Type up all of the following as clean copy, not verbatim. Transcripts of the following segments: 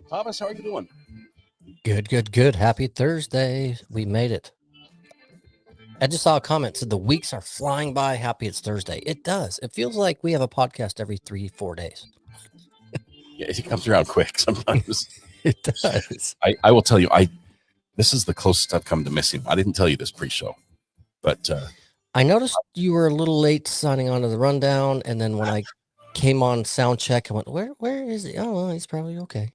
Thomas, how are you doing? Good. Happy Thursday. We made it. I just saw a comment said the weeks are flying by. Happy it's Thursday. It does. It feels like we have a podcast every 3-4 days. Yeah, it comes around quick sometimes. It does. I will tell you, this is the closest I've come to missing. I didn't tell you this pre-show, but I noticed you were a little late signing on to the rundown, and then when I came on sound check, I went, where is he? Oh, well, he's probably okay.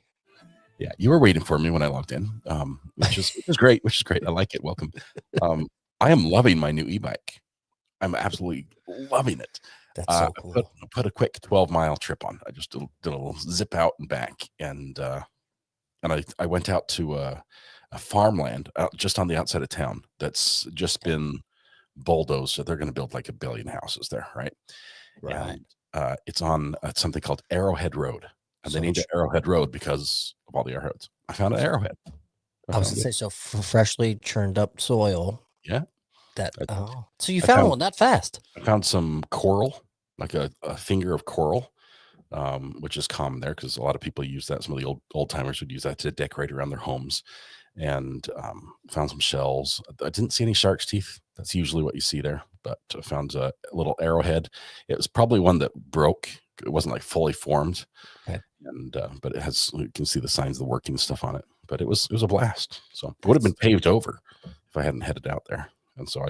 Yeah, you were waiting for me when I logged in, which is great. I like it. Welcome. I am loving my new e-bike. I'm absolutely loving it. That's so cool. I put a quick 12-mile trip on. I just did a little zip out and back, and I went out to a farmland just on the outside of town that's just been bulldozed. So they're going to build like 1 billion houses there, right? Right. And it's on something called Arrowhead Road. And they named it Arrowhead Road because of all the arrowheads. I found an arrowhead. I was going to say, so freshly churned up soil. Yeah. So you found one that fast? I found some coral, like a finger of coral, which is common there because a lot of people use that. Some of the old timers would use that to decorate around their homes. And found some shells. I didn't see any shark's teeth. That's usually what you see there. But I found a little arrowhead. It was probably one that broke. It wasn't like fully formed. Okay. And but it has, you can see the signs of the working stuff on it. But it was a blast. So it would have been paved over if I hadn't headed out there. And so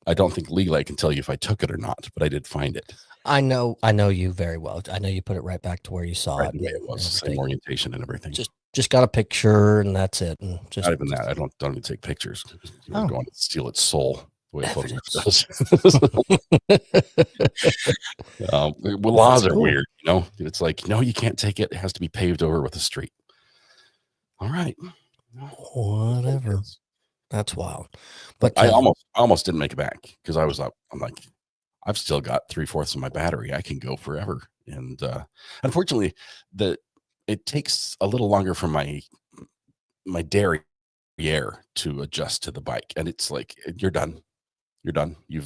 I don't think legally I can tell you if I took it or not, but I did find it. I know you very well. I know you put it right back to where you saw it. The way it was, same orientation and everything. Just got a picture and that's it. And just not even that. I don't even take pictures. You're going to steal its soul. The way photographs does. Laws are weird, you know. It's like, no, you can't take it. It has to be paved over with a street. All right. Whatever. That's wild. But I almost didn't make it back because I was up. I'm like, I've still got 3/4 of my battery. I can go forever. And unfortunately, it takes a little longer for my derriere to adjust to the bike. And it's like, you're done. You're done. You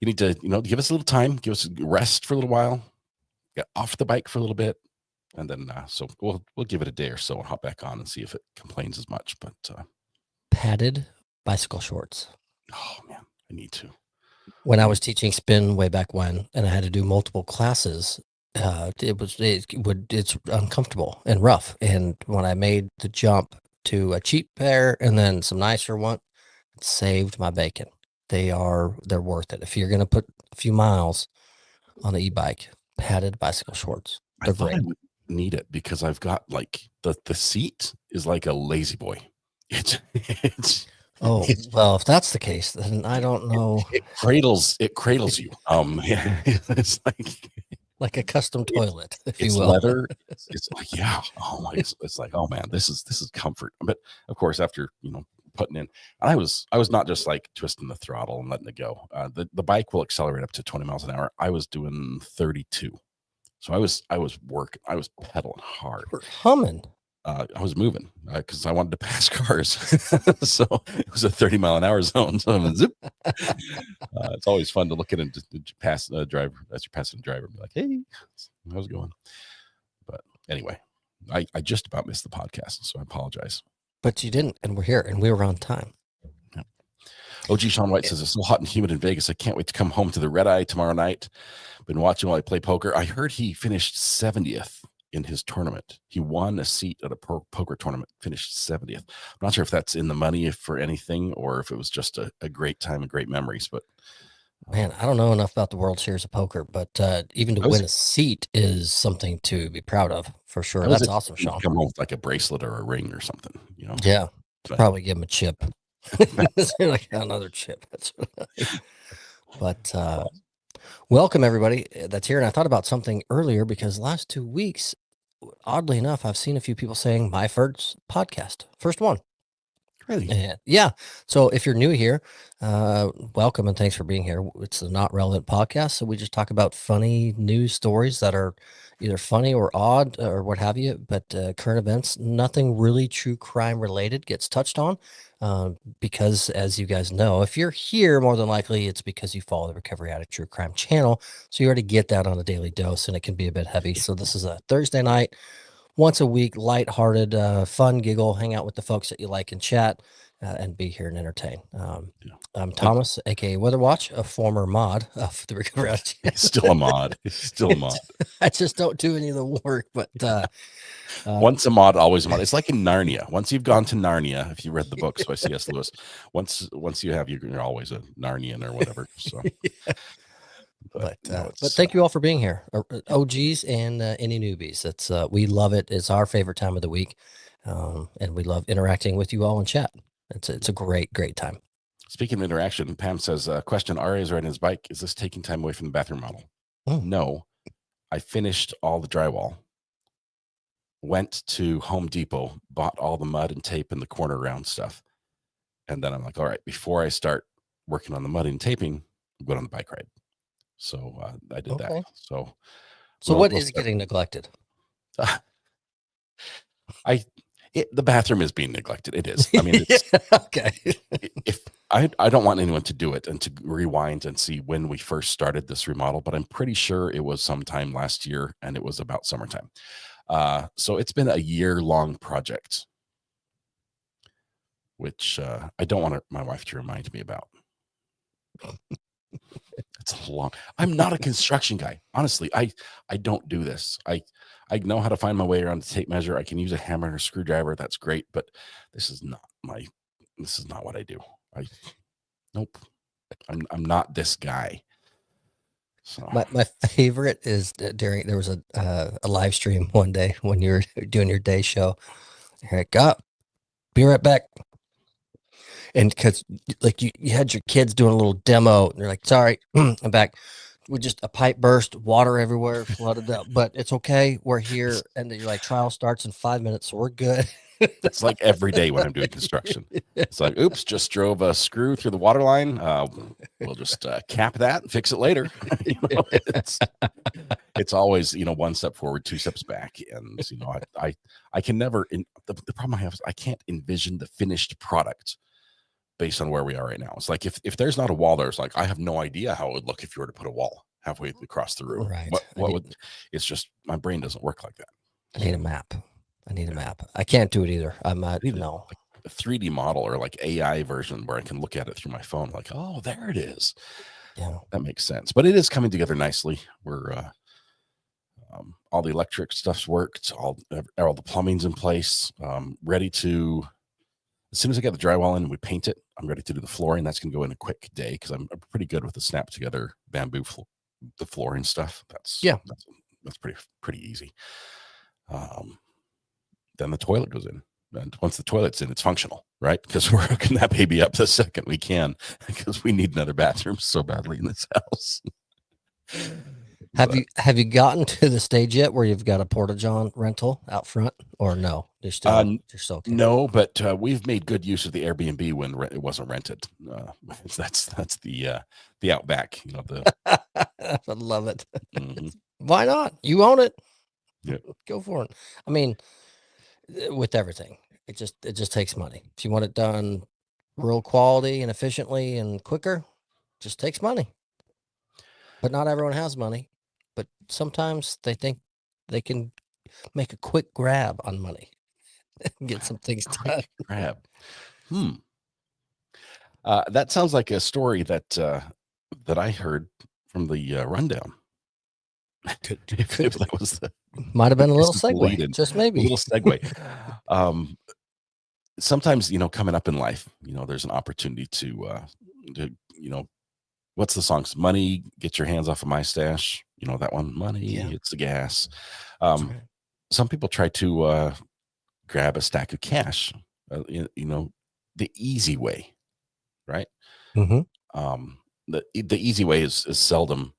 need to, give us a little time, give us a rest for a little while, get off the bike for a little bit. And then, so we'll give it a day or so and hop back on and see if it complains as much. But padded bicycle shorts. Oh man, I need to. When I was teaching spin way back when, and I had to do multiple classes, it's uncomfortable and rough. And when I made the jump to a cheap pair and then some nicer one, it saved my bacon. They're worth it. If you're going to put a few miles on the e-bike, padded bicycle shorts. They're great. I would need it because I've got like the seat is like a lazy boy. Well, if that's the case, then I don't know. It cradles you. It's like a custom toilet, if you it's will. Leather. It's like, yeah. Oh my! It's like, oh man, this is comfort. But of course, after putting in, I was not just like twisting the throttle and letting it go. The bike will accelerate up to 20 miles an hour. I was doing 32, so I was pedaling hard. We're humming. I was moving because I wanted to pass cars. So it was a 30-mile-an-hour zone. So I'm zip. It's always fun to look at and pass the driver as you're passing the driver and be like, hey, how's it going? But anyway, I just about missed the podcast, so I apologize. But you didn't, and we're here, and we were on time. Yeah. OG Sean White says, it's so hot and humid in Vegas. I can't wait to come home to the Red Eye tomorrow night. Been watching while I play poker. I heard he finished 70th. In his tournament. He won a seat at a poker tournament, finished 70th. I'm not sure if that's in the money for anything or if it was just a great time and great memories. But man, I don't know enough about the World Series of Poker, but even to win a seat is something to be proud of for sure. That's awesome, Sean. Come home with like a bracelet or a ring or something, Yeah, probably give him a chip. Like another chip. But welcome everybody that's here. And I thought about something earlier because last 2 weeks, oddly enough, I've seen a few people saying my first podcast, first one. Really? And yeah. So if you're new here, welcome and thanks for being here. It's a not relevant podcast. So we just talk about funny news stories that are either funny or odd or what have you, but current events, nothing really true crime related gets touched on. Because as you guys know, if you're here, more than likely it's because you follow the Recovery Addict True Crime channel. So you already get that on a daily dose and it can be a bit heavy. So this is a Thursday night, once a week, lighthearted, fun giggle, hang out with the folks that you like and chat, and be here and entertain. Yeah. I'm Like, Thomas, aka Weatherwatch, a former mod of the Recovery Addict he's still a mod. He's still a mod. I just don't do any of the work, but Once a mod, always a mod. It's like in Narnia. Once you've gone to Narnia, if you read the books by C.S. Lewis, once you have, you're always a Narnian or whatever. So, but no, thank you all for being here, OGs and any newbies. It's we love it. It's our favorite time of the week, and we love interacting with you all in chat. It's a great time. Speaking of interaction, Pam says, question, RA is riding his bike. Is this taking time away from the bathroom model? No. I finished all the drywall, went to Home Depot, bought all the mud and tape and the corner round stuff. And then I'm like, all right, before I start working on the mud and taping, I'm going on the bike ride. So I did that. So what is getting neglected? The bathroom is being neglected. It is. I mean, it's, okay. If I don't want anyone to do it and to rewind and see when we first started this remodel, but I'm pretty sure it was sometime last year and it was about summertime. So it's been a year-long project, which I don't want my wife to remind me about. It's a long. I'm not a construction guy. Honestly, I don't do this. I know how to find my way around the tape measure. I can use a hammer and a screwdriver. That's great, but this is not what I do. Nope. I'm not this guy. So my favorite is there was a live stream one day when you were doing your day show. You're like, be right back. And because like you had your kids doing a little demo and you're like, sorry, I'm back. We just a pipe burst, water everywhere, flooded out, but it's okay. We're here. And then you're like, trial starts in 5 minutes, so we're good. It's like every day when I'm doing construction. It's like, oops, just drove a screw through the water line. We'll just cap that and fix it later. It's always, one step forward, two steps back. And, I can never, the problem I have is I can't envision the finished product based on where we are right now. It's like, if there's not a wall there, it's like, I have no idea how it would look if you were to put a wall halfway across the room. Right. It's just, my brain doesn't work like that. I need a map. I can't do it either. I'm not, no. Like a 3D model or like AI version where I can look at it through my phone. Like, oh, there it is. Yeah. That makes sense. But it is coming together nicely. We're, all the electric stuff's worked. All the plumbing's in place. Ready to, as soon as I get the drywall in and we paint it, I'm ready to do the flooring. That's going to go in a quick day because I'm pretty good with the snap together bamboo, the flooring stuff. That's pretty easy. Then the toilet goes in. And once the toilet's in, it's functional, right? Because we're hooking that baby up the second we can because we need another bathroom so badly in this house. Have you gotten to the stage yet where you've got a porta-john rental out front, or no? You're still okay. No, but we've made good use of the Airbnb when it wasn't rented. That's the Outback. I love it. Mm-hmm. Why not? You own it. Yeah, go for it. I mean, with everything, it just takes money. If you want it done real quality and efficiently and quicker, it just takes money. But not everyone has money. But sometimes they think they can make a quick grab on money and get some things done. Grab. That sounds like a story that I heard from the rundown. If that was might have been a little segue, just maybe a little segue. Sometimes, coming up in life, there's an opportunity to what's the songs? Money, get your hands off of my stash. That one, money, it's the gas. Right. Some people try to grab a stack of cash, the easy way, right? Mm-hmm. The easy way is seldom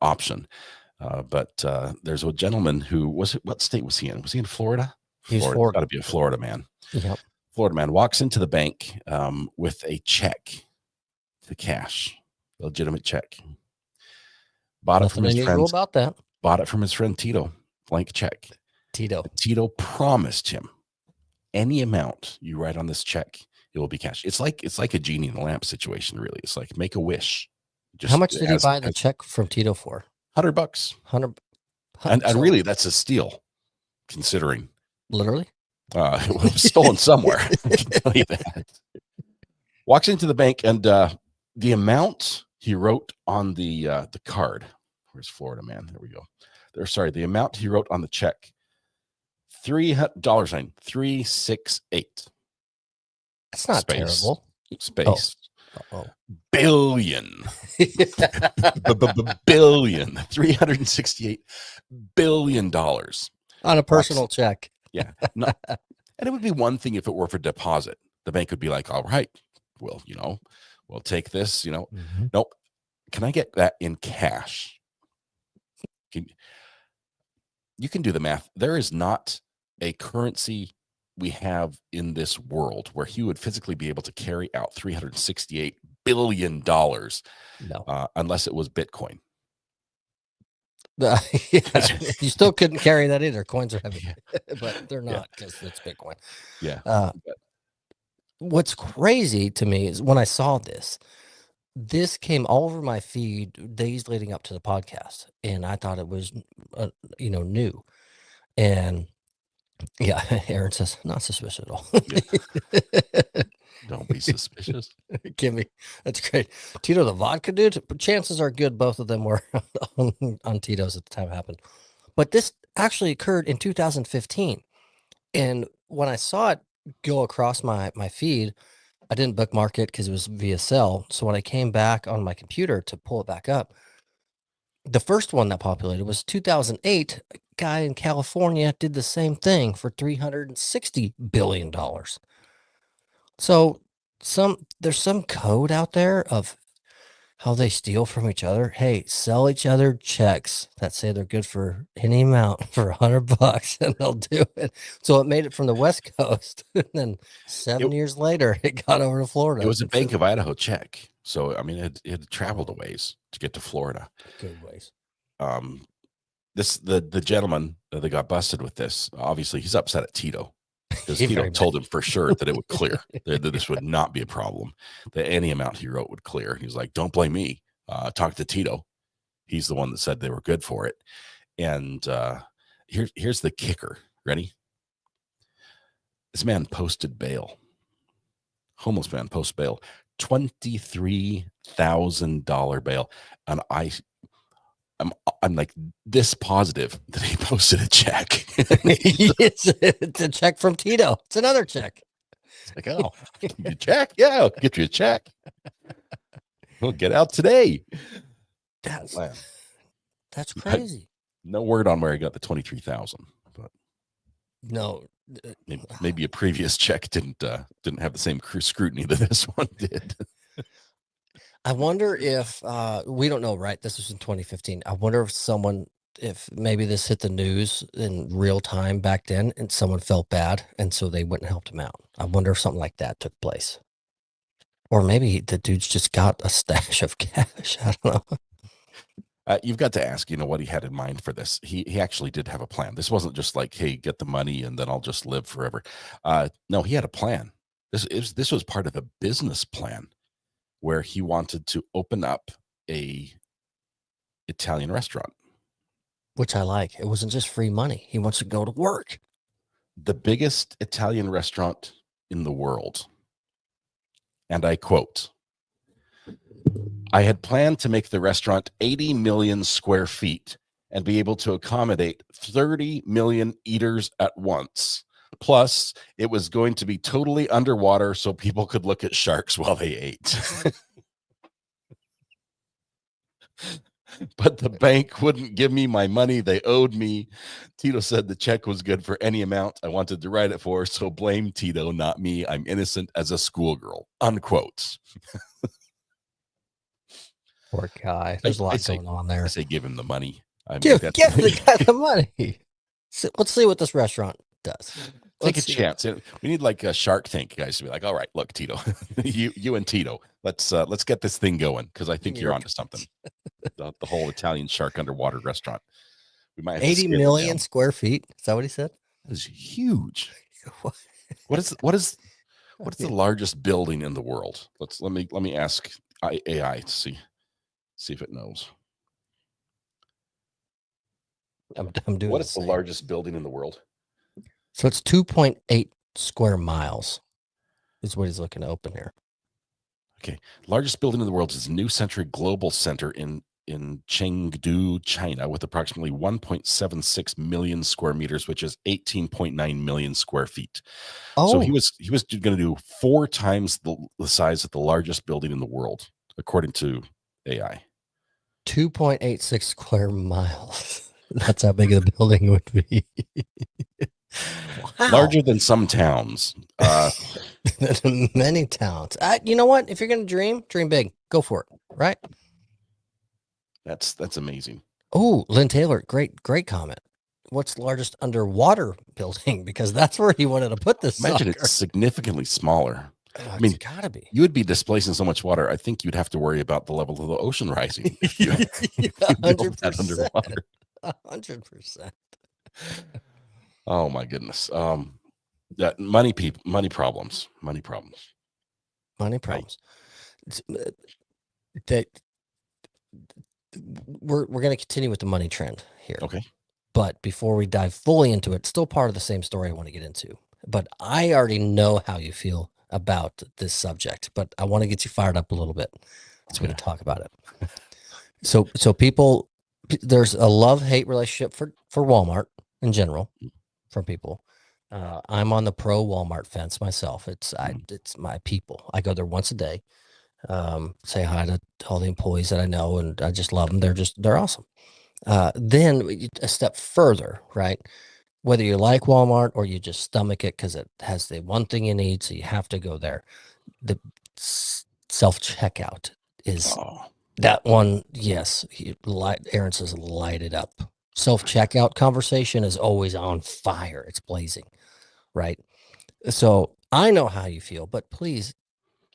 option. But there's a gentleman who what state was he in? Was he in Florida? He's Florida. Got to be a Florida man. Yep. Florida man walks into the bank with a check to cash, a legitimate check. Bought it from Nothing his unusual friends. about that. Bought it from his friend Tito, blank check. Tito. Tito promised him any amount you write on this check, it will be cash. It's like a genie in the lamp situation, really. It's like make a wish. How much did he buy the check from Tito for? $100. 100. And really, that's a steal, considering. Literally? It was stolen somewhere. I can tell you that. Walks into the bank, and the amount he wrote on the card. Where's Florida man? There we go. The amount he wrote on the check. $368. That's not terrible. Space. Oh. Billion. Billion. $368 billion. On a personal check. Yeah. No, and it would be one thing if it were for deposit. The bank would be like, all right, well, we'll take this, Mm-hmm. Nope. Can I get that in cash? You can do the math. There is not a currency we have in this world where he would physically be able to carry out $368 billion unless it was Bitcoin. Yeah, you still couldn't carry that either. Coins are heavy, but they're not because it's Bitcoin. Yeah. What's crazy to me is when I saw this came all over my feed days leading up to the podcast, and I thought it was, new. And yeah, Aaron says not suspicious at all. Don't be suspicious. Kimmy, that's great. Tito the vodka dude, but chances are good both of them were on Tito's at the time it happened. But this actually occurred in 2015. And when I saw it go across my feed, I didn't bookmark it because it was via cell. So when I came back on my computer to pull it back up, the first one that populated was 2008. A guy in California did the same thing for $360 billion. So there's some code out there of how they steal from each other. Hey, sell each other checks that say they're good for any amount for $100 and they'll do it. So it made it from the West Coast. And then 7 years later, it got over to Florida. It was a Bank of Idaho check. So, I mean, it had traveled a ways to get to Florida. Good ways. The gentleman that got busted with this, obviously he's upset at Tito. Because Tito told him for sure that it would clear, that this would not be a problem, that any amount he wrote would clear. He's like, don't blame me. Talk to Tito. He's the one that said they were good for it. And here's the kicker. Ready? This man posted bail. Homeless man post bail. $23,000 bail. And I'm like this positive that he posted a check. It's a check from Tito. It's another check. It's like, oh, give you a check? Yeah, I'll get you a check. We'll get out today. That's crazy. No word on where he got the 23,000, but no, maybe a previous check didn't have the same scrutiny that this one did. I wonder if we don't know, right? This was in 2015. I wonder if maybe this hit the news in real time back then and someone felt bad and so they went and helped him out. I wonder if something like that took place. Or maybe the dude's just got a stash of cash. I don't know. You've got to ask, what he had in mind for this. He actually did have a plan. This wasn't just like, hey, get the money and then I'll just live forever. No, he had a plan. This was part of a business plan, where he wanted to open up a Italian restaurant. Which I like. It wasn't just free money. He wants to go to work. The biggest Italian restaurant in the world. And I quote, I had planned to make the restaurant 80 million square feet and be able to accommodate 30 million eaters at once. Plus, it was going to be totally underwater so people could look at sharks while they ate. But the bank wouldn't give me my money they owed me. Tito said the check was good for any amount I wanted to write it for, so blame Tito, not me. I'm innocent as a schoolgirl. Unquote. Poor guy. There's a lot going on there. I say give him the money. Give the guy the money. So let's see what this restaurant does. Take a see. chance. We need like a Shark Tank guys to be like, all right, look, Tito, you and Tito, let's get this thing going because I think you're onto something. The whole Italian shark underwater restaurant. We might have to 80 scale it million down. square feet. Is that what he said? That is huge. What is the largest building in the world? Let me ask AI to see if it knows. I'm doing What the is the same. largest building in the world? So it's 2.8 square miles is what he's looking to open here. Okay. Largest building in the world is New Century Global Center in Chengdu, China, with approximately 1.76 million square meters, which is 18.9 million square feet. So he was going to do 4 times the size of the largest building in the world, according to AI. 2.86 square miles. That's how big the building would be. Wow. Larger than some towns. Many towns. You know what? If you're going to dream big. Go for it. Right? That's amazing. Oh, Lynn Taylor, great comment. What's the largest underwater building? Because that's where he wanted to put this. Imagine it's significantly smaller. I mean, it's gotta be. You would be displacing so much water. I think you'd have to worry about the level of the ocean rising if you, build that 100%. underwater. 100%. Oh my goodness. That money problems. Money problems. That we're going to continue with the money trend here. Okay. But before we dive fully into it, still part of the same story I want to get into. But I already know how you feel about this subject, but I want to get you fired up a little bit so we can talk about it. So people, there's a love-hate relationship for Walmart in general from people. I'm on the pro Walmart fence myself. It's my people. I go there once a day. Say hi to all the employees that I know, and I just love them. They're awesome. Then a step further, right? Whether you like Walmart or you just stomach it because it has the one thing you need, so you have to go there. The self-checkout is that one. Yes, Aaron says light it up. Self-checkout conversation is always on fire. It's blazing, right? So I know how you feel, but please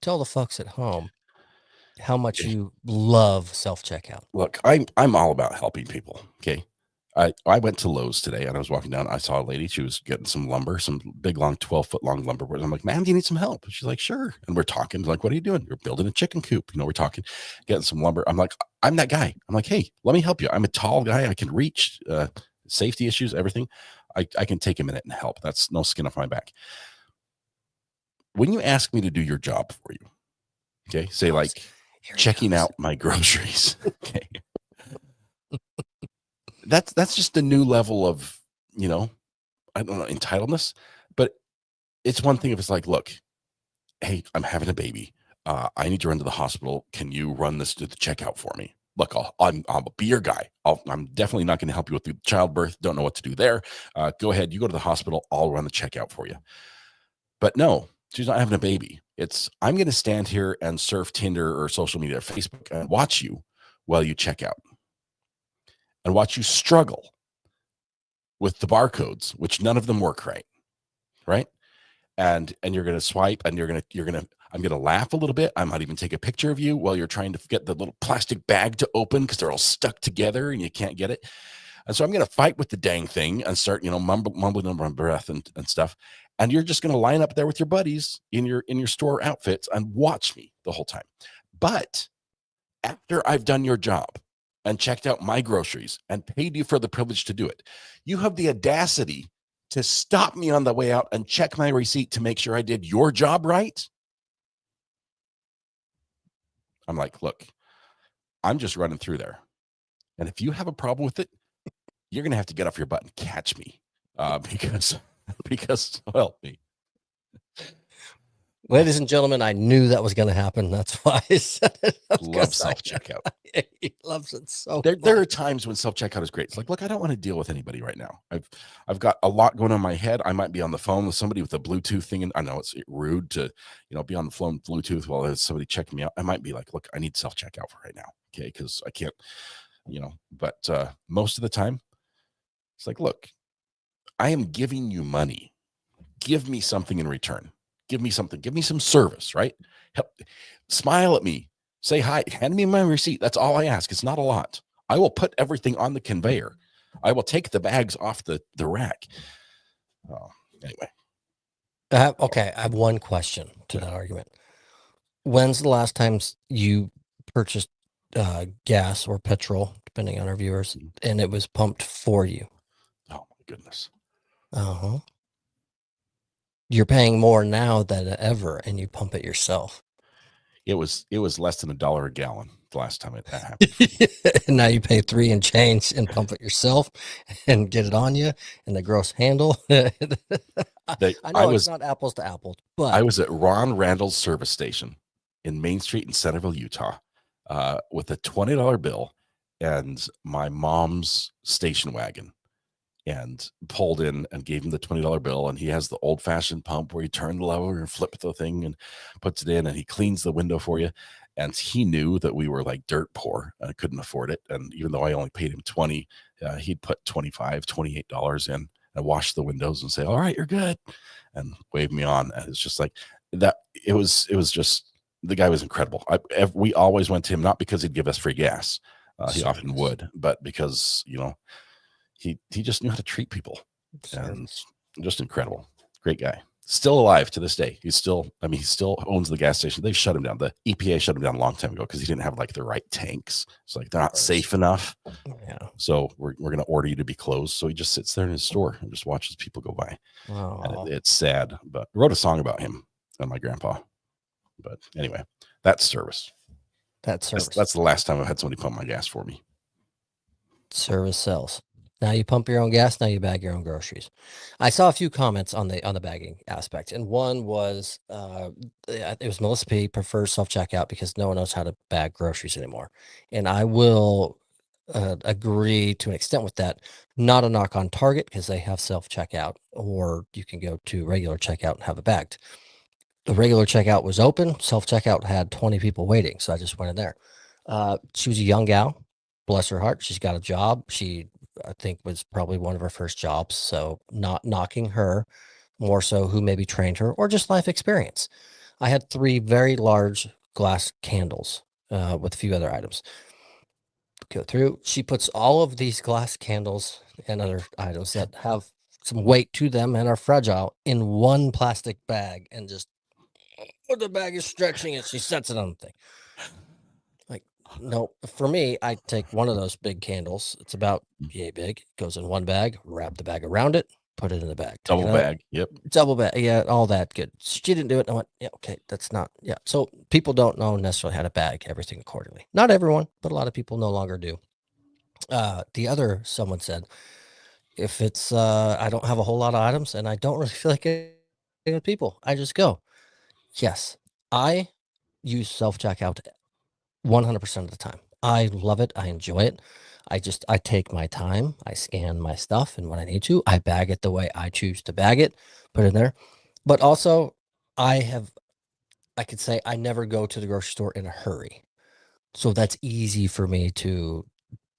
tell the folks at home how much you love self-checkout. Look, I'm all about helping people. Okay. I went to Lowe's today and I was walking down. I saw a lady. She was getting some lumber, some big, long, 12-foot long lumber boards. I'm like, ma'am, do you need some help? And she's like, sure. And we're talking. Like, what are you doing? We're building a chicken coop. We're talking, getting some lumber. I'm like, I'm that guy. I'm like, hey, let me help you. I'm a tall guy. I can reach, safety issues, everything. I can take a minute and help. That's no skin off my back. When you ask me to do your job for you, okay, say like checking out my groceries, okay. That's just a new level of, I don't know, entitledness. But it's one thing if it's like, look, hey, I'm having a baby. I need to run to the hospital. Can you run this to the checkout for me? Look, I'll be your guy. I'm definitely not going to help you with the childbirth. Don't know what to do there. Go ahead. You go to the hospital. I'll run the checkout for you. But no, she's not having a baby. I'm going to stand here and surf Tinder or social media or Facebook and watch you while you check out. And watch you struggle with the barcodes, which none of them work right? And you're going to swipe, and I'm going to laugh a little bit. I might even take a picture of you while you're trying to get the little plastic bag to open because they're all stuck together and you can't get it. And so I'm going to fight with the dang thing and start, mumbling under my breath and stuff. And you're just going to line up there with your buddies in your store outfits and watch me the whole time. But after I've done your job and checked out my groceries and paid you for the privilege to do it, you have the audacity to stop me on the way out and check my receipt to make sure I did your job right. I'm like, look, I'm just running through there. And if you have a problem with it, you're going to have to get off your butt and catch me because help me. Ladies and gentlemen, I knew that was going to happen. That's why I said it. Love self-checkout. He loves it so there are times when self-checkout is great. It's like, look, I don't want to deal with anybody right now. I've got a lot going on in my head. I might be on the phone with somebody with a Bluetooth thing, and I know it's rude to, be on the phone Bluetooth while there's somebody checking me out. I might be like, look, I need self-checkout for right now, okay? Because I can't, But most of the time, it's like, look, I am giving you money give me something in return. Give me something. Give me some service, right? Help, smile at me. Say hi. Hand me my receipt. That's all I ask. It's not a lot. I will put everything on the conveyor. I will take the bags off the rack. Oh, anyway. Okay, I have one question to that argument. When's the last time you purchased gas or petrol, depending on our viewers, and it was pumped for you? Oh my goodness. Uh-huh. You're paying more now than ever, and you pump it yourself. It was less than $1 a gallon the last time that happened. And now you pay $3 and change and pump it yourself and get it on you and the gross handle. I know it's not apples to apples, but I was at Ron Randall's service station in Main Street in Centerville, Utah, with a $20 bill and my mom's station wagon, and pulled in and gave him the $20 bill. And he has the old fashioned pump where you turn the lever and flip the thing and puts it in, and he cleans the window for you. And he knew that we were like dirt poor and couldn't afford it. And even though I only paid him 20, he'd put $25, $28 in and wash the windows and say, all right, you're good, and wave me on. And it's just like that. It was just, the guy was incredible. We always went to him, not because he'd give us free gas. He often would, but because, he just knew how to treat people. And just incredible. Great guy. Still alive to this day. He still owns the gas station. They shut him down. The EPA shut him down a long time ago because he didn't have like the right tanks. It's like they're not safe enough. Yeah. So we're going to order you to be closed. So he just sits there in his store and just watches people go by. Oh. And it's sad, but I wrote a song about him and my grandpa. But anyway, that's service. That's the last time I've had somebody pump my gas for me. Service sells. Now you pump your own gas. Now you bag your own groceries. I saw a few comments on the bagging aspect, and one was it was Melissa P. prefers self-checkout because no one knows how to bag groceries anymore. And I will agree to an extent with that. Not a knock on Target because they have self-checkout, or you can go to regular checkout and have it bagged. The regular checkout was open. Self-checkout had 20 people waiting, so I just went in there. She was a young gal, bless her heart. She's got a job. She, I think, was probably one of her first jobs, so not knocking her, more so who maybe trained her or just life experience. I had 3 very large glass candles with a few other items. Go through. She puts all of these glass candles and other items that have some weight to them and are fragile in one plastic bag, and just the bag is stretching and she sets it on the thing. Like, no, for me, I take one of those big candles. It's about yay big. Goes in one bag, wrap the bag around it, put it in the bag. Double bag. Yep. Double bag. Yeah, all that good. She didn't do it. I went, yeah, okay, that's not, yeah. So people don't know necessarily how to bag everything accordingly. Not everyone, but a lot of people no longer do. Someone said, if it's, I don't have a whole lot of items and I don't really feel like it with people, I just go. Yes, I use self-checkout 100% of the time. I love it. I enjoy it. I take my time. I scan my stuff, and when I need to, I bag it the way I choose to bag it, put it in there. But also, I could say I never go to the grocery store in a hurry. So that's easy for me to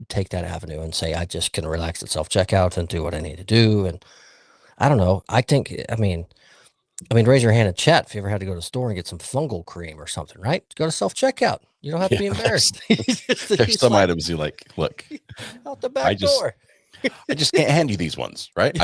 take that avenue and say, I just can relax at self-checkout and do what I need to do. And I don't know. I mean, raise your hand in chat if you ever had to go to the store and get some fungal cream or something, right? Go to self-checkout. You don't have to be embarrassed. There's some items you like, look, out the back door. I just can't hand you these ones, right?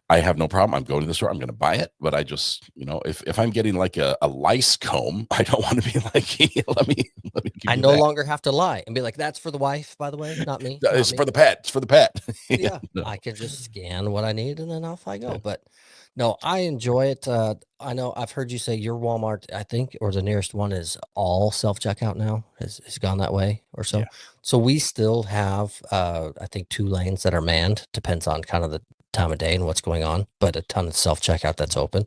I have no problem. I'm going to the store. I'm going to buy it. But I just, if I'm getting like a lice comb, I don't want to be like, hey, let me give I you no that. longer have to lie and be like, that's for the wife, by the way, not me. It's for the pet. It's for the pet. Yeah. No. I can just scan what I need and then off I go. Yeah. But no, I enjoy it. I know I've heard you say your Walmart, I think, or the nearest one is all self-checkout now, has gone that way or so. Yeah. So we still have, I think, 2 lanes that are manned, depends on kind of the time of day and what's going on, but a ton of self-checkout that's open.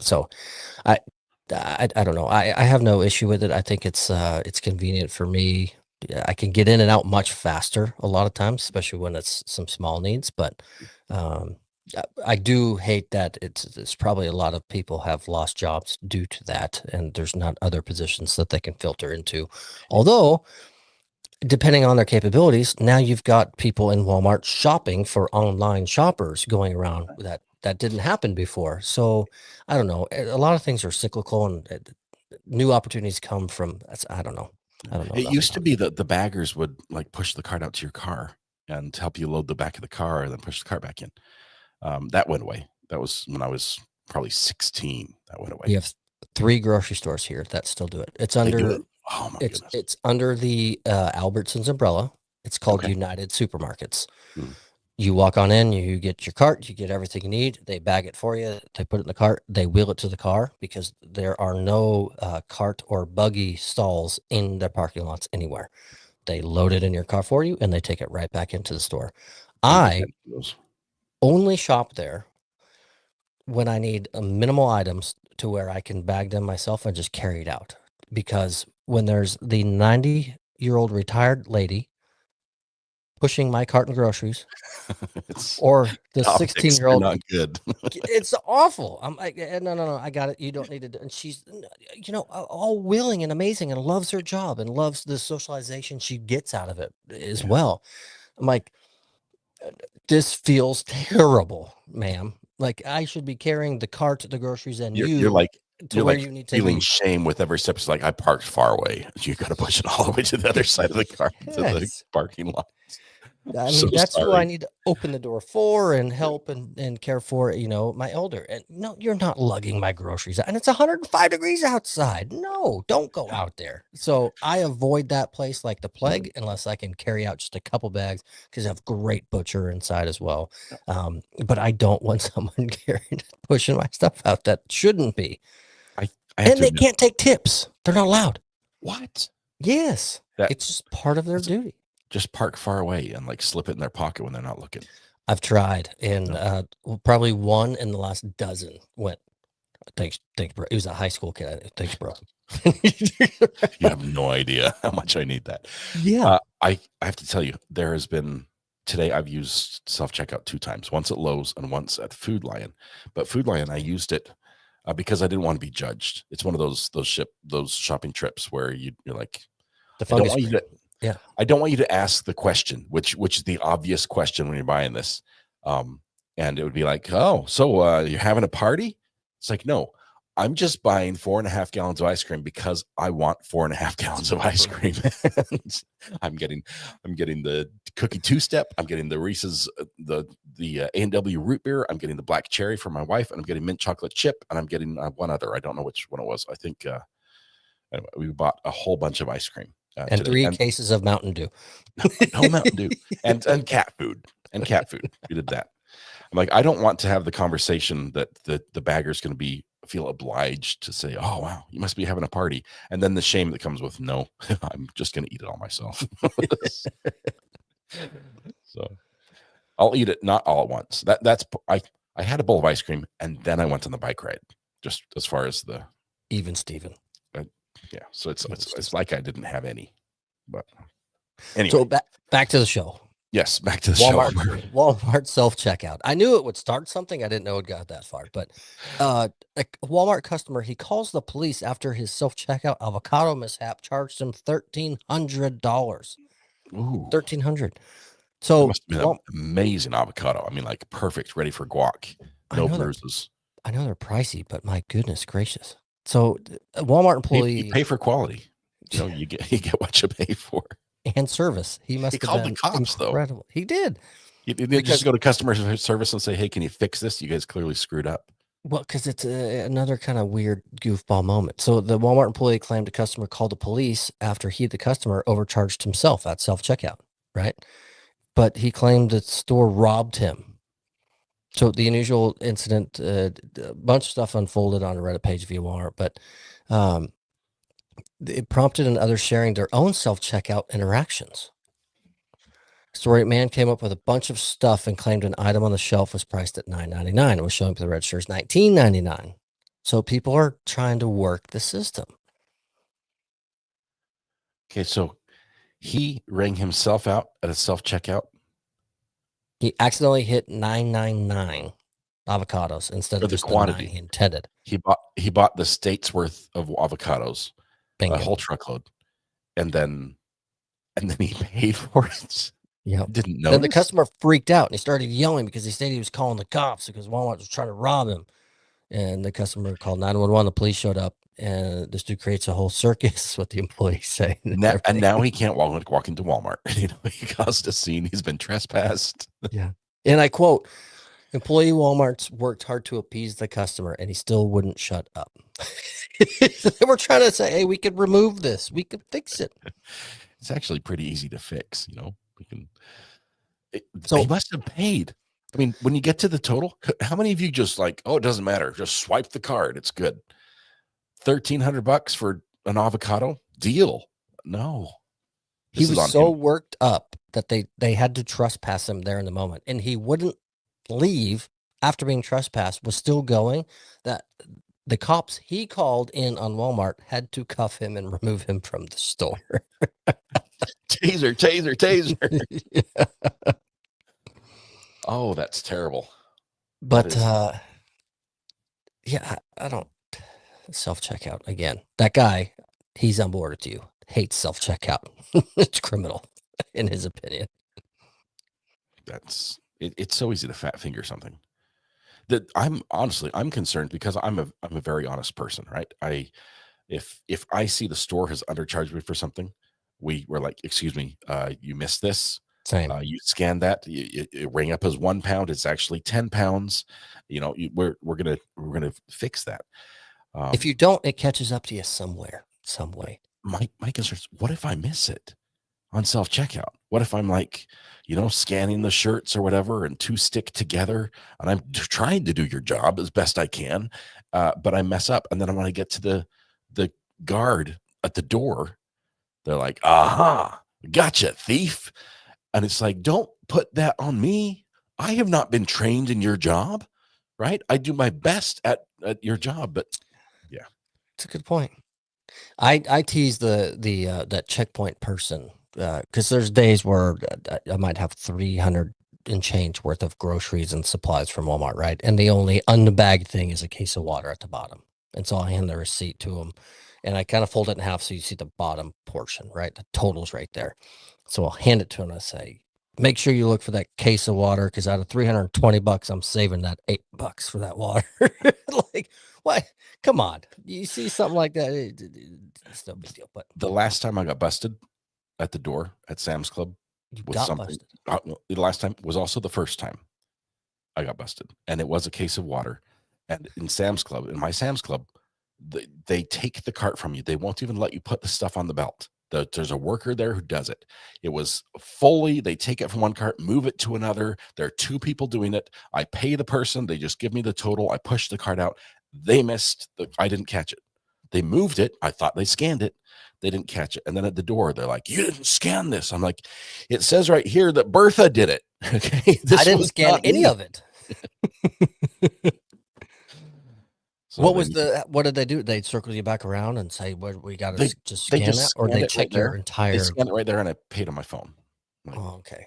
So I don't know. I have no issue with it. I think it's convenient for me. I can get in and out much faster a lot of times, especially when it's some small needs, but, I do hate that it's probably a lot of people have lost jobs due to that, and there's not other positions that they can filter into. Although, depending on their capabilities, now you've got people in Walmart shopping for online shoppers going around that that didn't happen before. So I don't know. A lot of things are cyclical, and new opportunities come from. I don't know. I don't know It enough used to about be that the baggers would like push the cart out to your car and help you load the back of the car and then push the cart back in. That went away. That was when I was probably 16. That went away. We have 3 grocery stores here that still do it. It's They do under it. Oh my it's goodness. it's under the Albertsons umbrella. It's called Okay. United Supermarkets. Mm. You walk on in, you get your cart, you get everything you need. They bag it for you. They put it in the cart. They wheel it to the car because there are no cart or buggy stalls in the parking lots anywhere. They load it in your car for you, and they take it right back into the store. I'm a big I fan of those. only shop there when I need minimal items to where I can bag them myself and just carry it out. Because when there's the 90-year-old retired lady pushing my cart and groceries, It's or the the optics are 16-year-old, not good. it's awful. I'm like, no, I got it. You don't need to. And she's, all willing and amazing and loves her job and loves the socialization she gets out of it as Yeah. well. I'm like, this feels terrible, ma'am. Like, I should be carrying the cart, the groceries, and You're you like to where you need to feeling be. shame with every step. It's like I parked far away. You got to push it all the way to the other side of the car to the Yes. parking lot. I So mean, that's who I sorry. need to open the door for and help and care for, my elder. And no, you're not lugging my groceries out. And it's 105 degrees outside. No, don't go out there. So I avoid that place like the Mhm. plague unless I can carry out just a couple bags because I have great butcher inside as well. But I don't want someone pushing my stuff out that shouldn't be. I I have And to they admit, can't take tips. They're not allowed. what? Yes. That It's just part of their that's duty. just park far away and like slip it in their pocket when they're not looking. I've tried, and No, probably one in the last dozen went. Thanks, bro. He was a high school kid. Thanks, bro. you have no idea how much I need that. Yeah, I have to tell you, there has been today I've used self-checkout 2 times, once at Lowe's and once at Food Lion. But Food Lion, I used it because I didn't want to be judged. It's one of those shopping trips where you're like, the I don't fungus want you cream. to Yeah, I don't want you to ask the question, which is the obvious question when you're buying this. Um, and it would be like, oh, so you're having a party? It's like, no, I'm just buying 4.5 gallons of ice cream because I want 4.5 gallons of ice cream. And I'm getting the cookie 2-step. I'm getting the Reese's the A&W root beer. I'm getting the black cherry for my wife, and I'm getting mint chocolate chip, and I'm getting one other. I don't know which one it was. I think anyway, we bought a whole bunch of ice cream and today, 3 and cases of Mountain Dew. no Mountain Dew and cat food and cat food. We did that. I'm like, I don't want to have the conversation that the bagger's going to feel obliged to say, "Oh wow, you must be having a party," and then the shame that comes with, "No, I'm just going to eat it all myself." So I'll eat it not all at once. I had a bowl of ice cream and then I went on the bike ride. Just as far as the Even Steven. uh, yeah, so it's Even it's Steven. it's like I didn't have any, but anyway, So back to the show. yes, back to the show. Walmart self checkout. I knew it would start something. I didn't know it got that far. But a Walmart customer, he calls the police after his self checkout avocado mishap, charged him $1,300. Ooh. 1,300. That So must have been an amazing avocado. I mean, like perfect, ready for guac. I No know they're bruises. pricey, but my goodness gracious. So a Walmart You employee pay for quality. You get you get what you pay for. and service, he He must have called the been cops though. incredible. He did. You didn't just Because go to customer service and say, "Hey, can you fix this? You guys clearly screwed up." because it's another kind of weird goofball moment. So the Walmart employee claimed a customer called the police after the customer, overcharged himself at self checkout, right? But he claimed the store robbed him. So the unusual incident, a bunch of stuff unfolded on a Reddit page via Walmart, but um, it prompted in others sharing their own self checkout interactions. Story man came up with a bunch of stuff and claimed an item on the shelf was priced at $9.99. It was showing up the register as $19.99. So people are trying to work the system. Okay, so he rang himself out at a self checkout He accidentally hit 999 avocados instead for of the just the 9 quantity. he intended. He bought the state's worth of avocados, a Bingo. whole truckload, and then he paid for it. Yeah. Didn't Then the notice? customer freaked out and he started yelling because he said he was calling the cops because Walmart was trying to rob him. And the customer called 911. The police showed up, and this dude creates a whole circus. What the employees say. And now he can't walk into Walmart. He caused a scene. He's been trespassed. Yeah. And I quote, employee Walmart's worked hard to appease the customer, and he still wouldn't shut up. They were trying to say, hey, we could remove this. We could fix it. It's actually pretty easy to fix. We can. He So must have paid. I mean, when you get to the total, how many of you just like, oh, it doesn't matter. Just swipe the card. It's good. $1,300 for an avocado deal. No, he this is was on so him. worked up that they had to trespass him there in the moment, and he wouldn't leave after being trespassed. Was still going. That the cops he called in on Walmart had to cuff him and remove him from the store. Taser, taser, taser. Yeah. Oh, that's terrible. But Is yeah, I don't self-checkout again. That guy, he's on board with you. Hates self-checkout. It's criminal, in his opinion. it's so easy to fat finger something. That I'm concerned because I'm a very honest person, right? If I see the store has undercharged me for something, we're like, excuse me, you missed this. Same. You scan that, it rang up as £1. It's actually £10. We're gonna fix that. If you don't, it catches up to you somewhere, some way. My concern is, what if I miss it on self checkout? What if I'm like, scanning the shirts or whatever, and two stick together, and I'm trying to do your job as best I can, but I mess up, and then when I get to the guard at the door, they're like, "Aha, gotcha, thief!" And it's like, don't put that on me. I have not been trained in your job, right? I do my best at your job, but yeah, It's a good point. I tease the that checkpoint person because there's days where I might have 300 and change worth of groceries and supplies from Walmart, right? And the only unbagged thing is a case of water at the bottom. And so I hand the receipt to them, and I kind of fold it in half so you see the bottom portion, right? The total's right there. So I'll hand it to him and I say, make sure you look for that case of water because out of $320, I'm saving that $8 for that water. Like, what? Come on. You see something like that, it's no big deal. But the last time I got busted at the door at Sam's Club you with got something, busted. the last time was also the first time I got busted, and it was a case of water. And in my Sam's Club, they take the cart from you. They won't even let you put the stuff on the belt. There's a worker there who does it. It was fully, they take it from one cart, move it to another. There are two people doing it. I pay the person. They just give me the total. I push the cart out. They missed. I didn't catch it. They moved it. I thought they scanned it. They didn't catch it. And then at the door, they're like, you didn't scan this. I'm like, it says right here that Bertha did it. Okay. I didn't scan any of it. So what did they do? They'd circle you back around and say, "What we got they to just they scan that," just or scanned they it right check your there. They entire. scanned it right there, and I paid on my phone. Like, Oh, okay.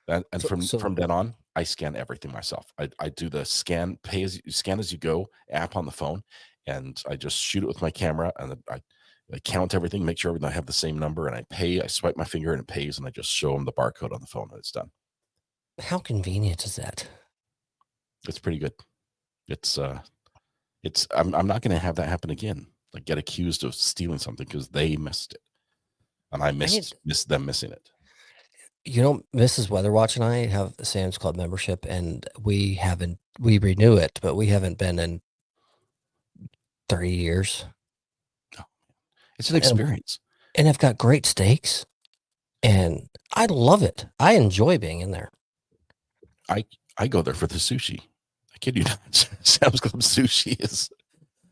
and from So then on, I scan everything myself. I do the scan as you go app on the phone, and I just shoot it with my camera, and then I count everything, make sure I have the same number, and I pay. I swipe my finger and it pays, and I just show them the barcode on the phone, and it's done. how convenient is that? It's pretty good. It's I'm not going to have that happen again. Like, get accused of stealing something because they missed it, and I missed them missing it. Mrs. Weatherwatch and I have the Sam's Club membership, and we renew it, but we haven't been in 30 years. Oh, it's an experience. And I've got great steaks, and I love it. I enjoy being in there. I go there for the sushi. I kid you not. Sam's Club sushi is.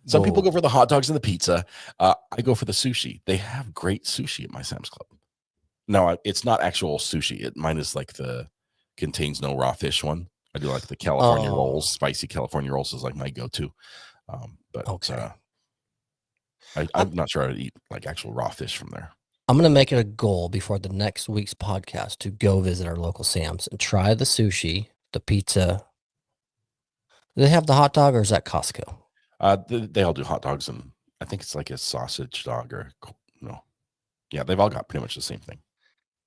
Some people go for the hot dogs and the pizza. I go for the sushi. They have great sushi at my Sam's Club. No, it's not actual sushi. Mine is like the contains no raw fish one. I do like the California rolls. Spicy California rolls is like my go-to. But okay. I'm not sure I'd eat like actual raw fish from there. I'm going to make it a goal before the next week's podcast to go visit our local Sam's and try the sushi, the pizza. Do they have the hot dog, or is that Costco? They all do hot dogs, and I think it's like a sausage dog or no. Yeah, they've all got pretty much the same thing.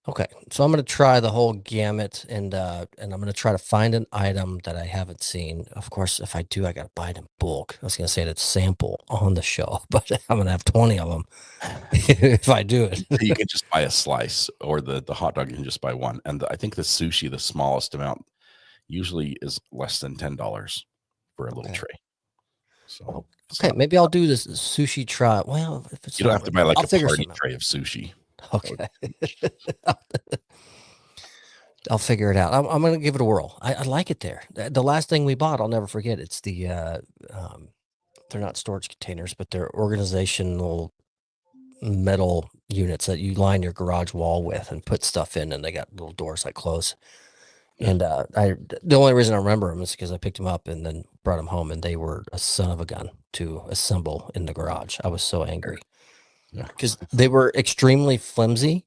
Okay, so I'm gonna try the whole gamut, and I'm gonna try to find an item that I haven't seen. Of course, if I do, I gotta buy it in bulk. I was gonna say that sample on the show, but I'm gonna have 20 of them if I do it. You can just buy a slice, or the hot dog, you can just buy one. And I think the sushi, the smallest amount, usually is less than $10 for a little Okay. tray. So it's Okay, not, maybe I'll do this sushi try. Well, if it's you don't not have to buy I'll like a figure party something out. tray of sushi. Okay. I'll figure it out. I'm gonna give it a whirl. I like it there. The last thing we bought, I'll never forget. It's the they're not storage containers, but they're organizational metal units that you line your garage wall with and put stuff in, and they got little doors that close. Yeah. And the only reason I remember them is because I picked them up and then brought them home, and they were a son of a gun to assemble in the garage. I was so angry Yeah. because they were extremely flimsy.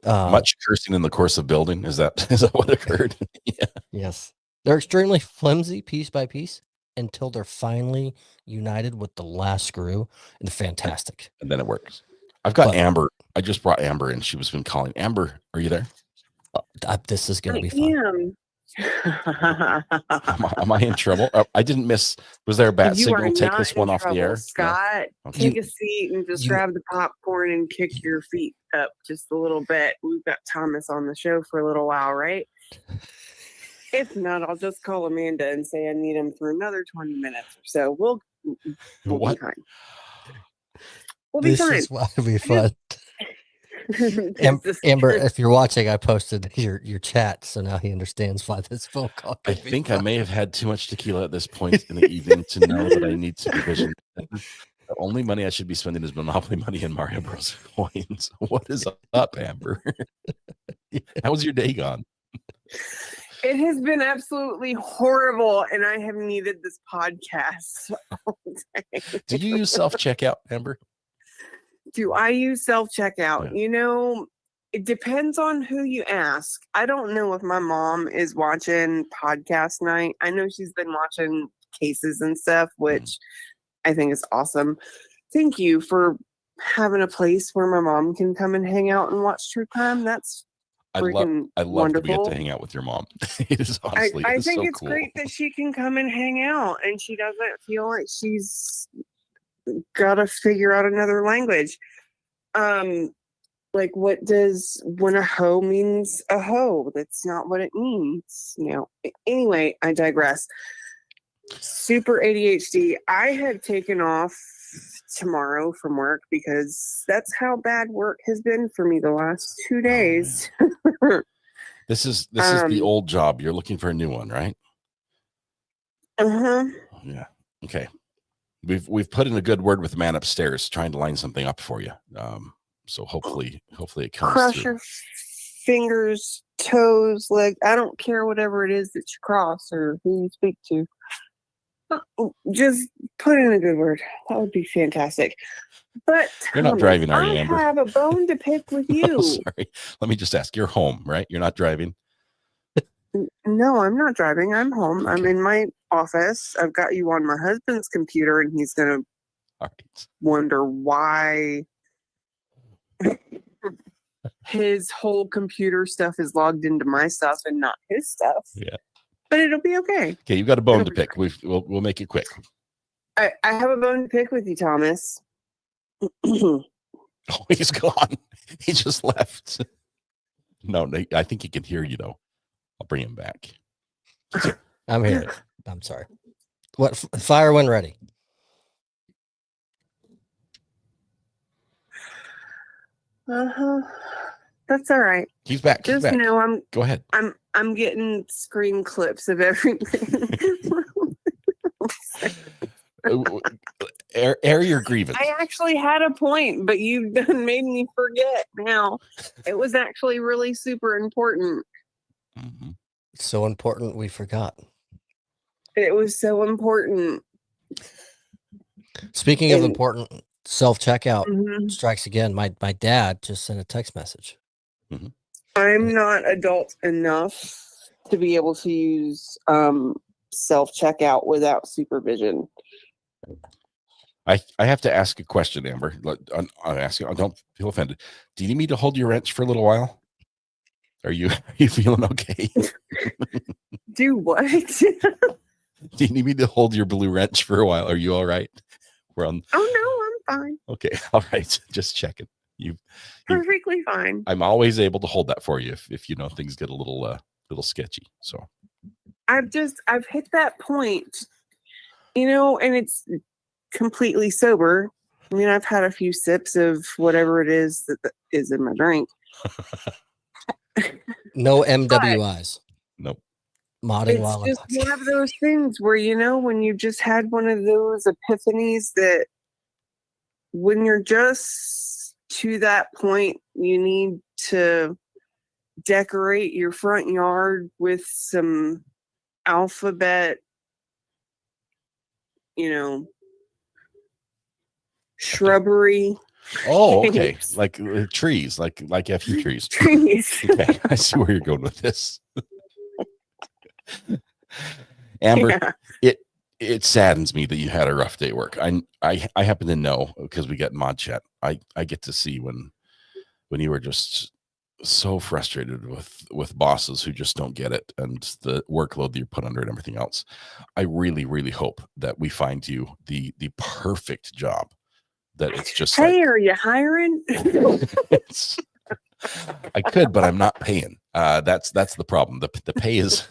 Much cursing in the course of building. Is that what occurred? Yeah. Yes, they're extremely flimsy piece by piece until they're finally united with the last screw, and they're fantastic. And then it works. I've got But Amber. I just brought Amber in. She was been calling. Amber, are you there? this is going to be I fun. Am I in trouble? I didn't miss. Was there a bat You are signal? Take not this in one off the trouble, air. No? Scott. Okay. Take a seat and just you- grab the popcorn and kick your feet up just a little bit. We've got Thomas on the show for a little while, right? If not, I'll just call Amanda and say I need him for another 20 minutes or so. We'll What? be fine. We'll be This fine. is why it'll be fun. This is- Amber, if you're watching, I posted your chat, so now he understands why this phone call. I could be think I fun. may have had too much tequila at this point in the evening to know that I need supervision. The only money I should be spending is Monopoly money and Mario Bros. Coins. What is up, Amber? How was your day gone? It has been absolutely horrible, and I have needed this podcast all day. Do you use self-checkout, Amber? Do I use self-checkout? Yeah. You know, it depends on who you ask. I don't know if my mom is watching podcast night. I know she's been watching cases and stuff, which I think is awesome. Thank you for having a place where my mom can come and hang out and watch true crime. That's I love freaking to get wonderful. to hang out with your mom. It is honestly, I it's think so it's cool. great that she can come and hang out and she doesn't feel like she's got to figure out another language. Like, what does when a hoe means a hoe? That's not what it means. Anyway, I digress. Super ADHD. I had taken off tomorrow from work because that's how bad work has been for me the last 2 days. This is the old job. You're looking for a new one, right? Yeah. Okay. We've put in a good word with the man upstairs, trying to line something up for you. So hopefully it comes Cross through. your fingers, toes, leg. I don't care whatever it is that you cross or who you speak to. Just put in a good word. That would be fantastic. But You're not driving, are you, I Amber? have a bone to pick with you. Oh, sorry. Let me just ask. You're home, right? You're not driving? No, I'm not driving. I'm home. Okay. I'm in my office. I've got you on my husband's computer, and he's going to All right. wonder why his whole computer stuff is logged into my stuff and not his stuff. Yeah. But it'll be okay. Okay, you've got a bone It'll to be pick. We'll make it quick. I have a bone to pick with you, Thomas. Oh, he's gone. He just left. No, I think he can hear you though. I'll bring him back. I'm here. I'm sorry. What fire when ready? That's all right. He's back. He's Just back. know Go ahead. I'm getting screen clips of everything. Air your grievance. I actually had a point, but you've done made me forget now. It was actually really super important. Mm-hmm. So important we forgot. It was so important. Speaking of important, self-checkout Mhm. strikes again. My dad just sent a text message. Mm-hmm. I'm not adult enough to be able to use self-checkout without supervision. I have to ask a question, Amber. I'll ask you. Don't feel offended. Do you need me to hold your wrench for a little while? Are you feeling okay? Do what? Do you need me to hold your blue wrench for a while? Are you all right? We're on. Oh no, I'm fine. Okay, all right. Just checking. You, Perfectly fine. I'm always able to hold that for you if you know things get a little sketchy. So I've hit that point, and it's completely sober. I mean, I've had a few sips of whatever it is that is in my drink. No MWIs. nope. Modding It's while just intoxicated. one of those things where, when you just had one of those epiphanies that when you're just to that point, you need to decorate your front yard with some alphabet, shrubbery. Oh, okay. Like trees, like FU trees. Trees. Okay, I see where you're going with this. Amber, Yeah. it saddens me that you had a rough day at work. I happen to know because we get mod chat. I get to see when you were just so frustrated with bosses who just don't get it and the workload that you're put under and everything else. I really, really hope that we find you the perfect job. That it's just hey, are you hiring? I could, but I'm not paying. That's the problem. The pay is.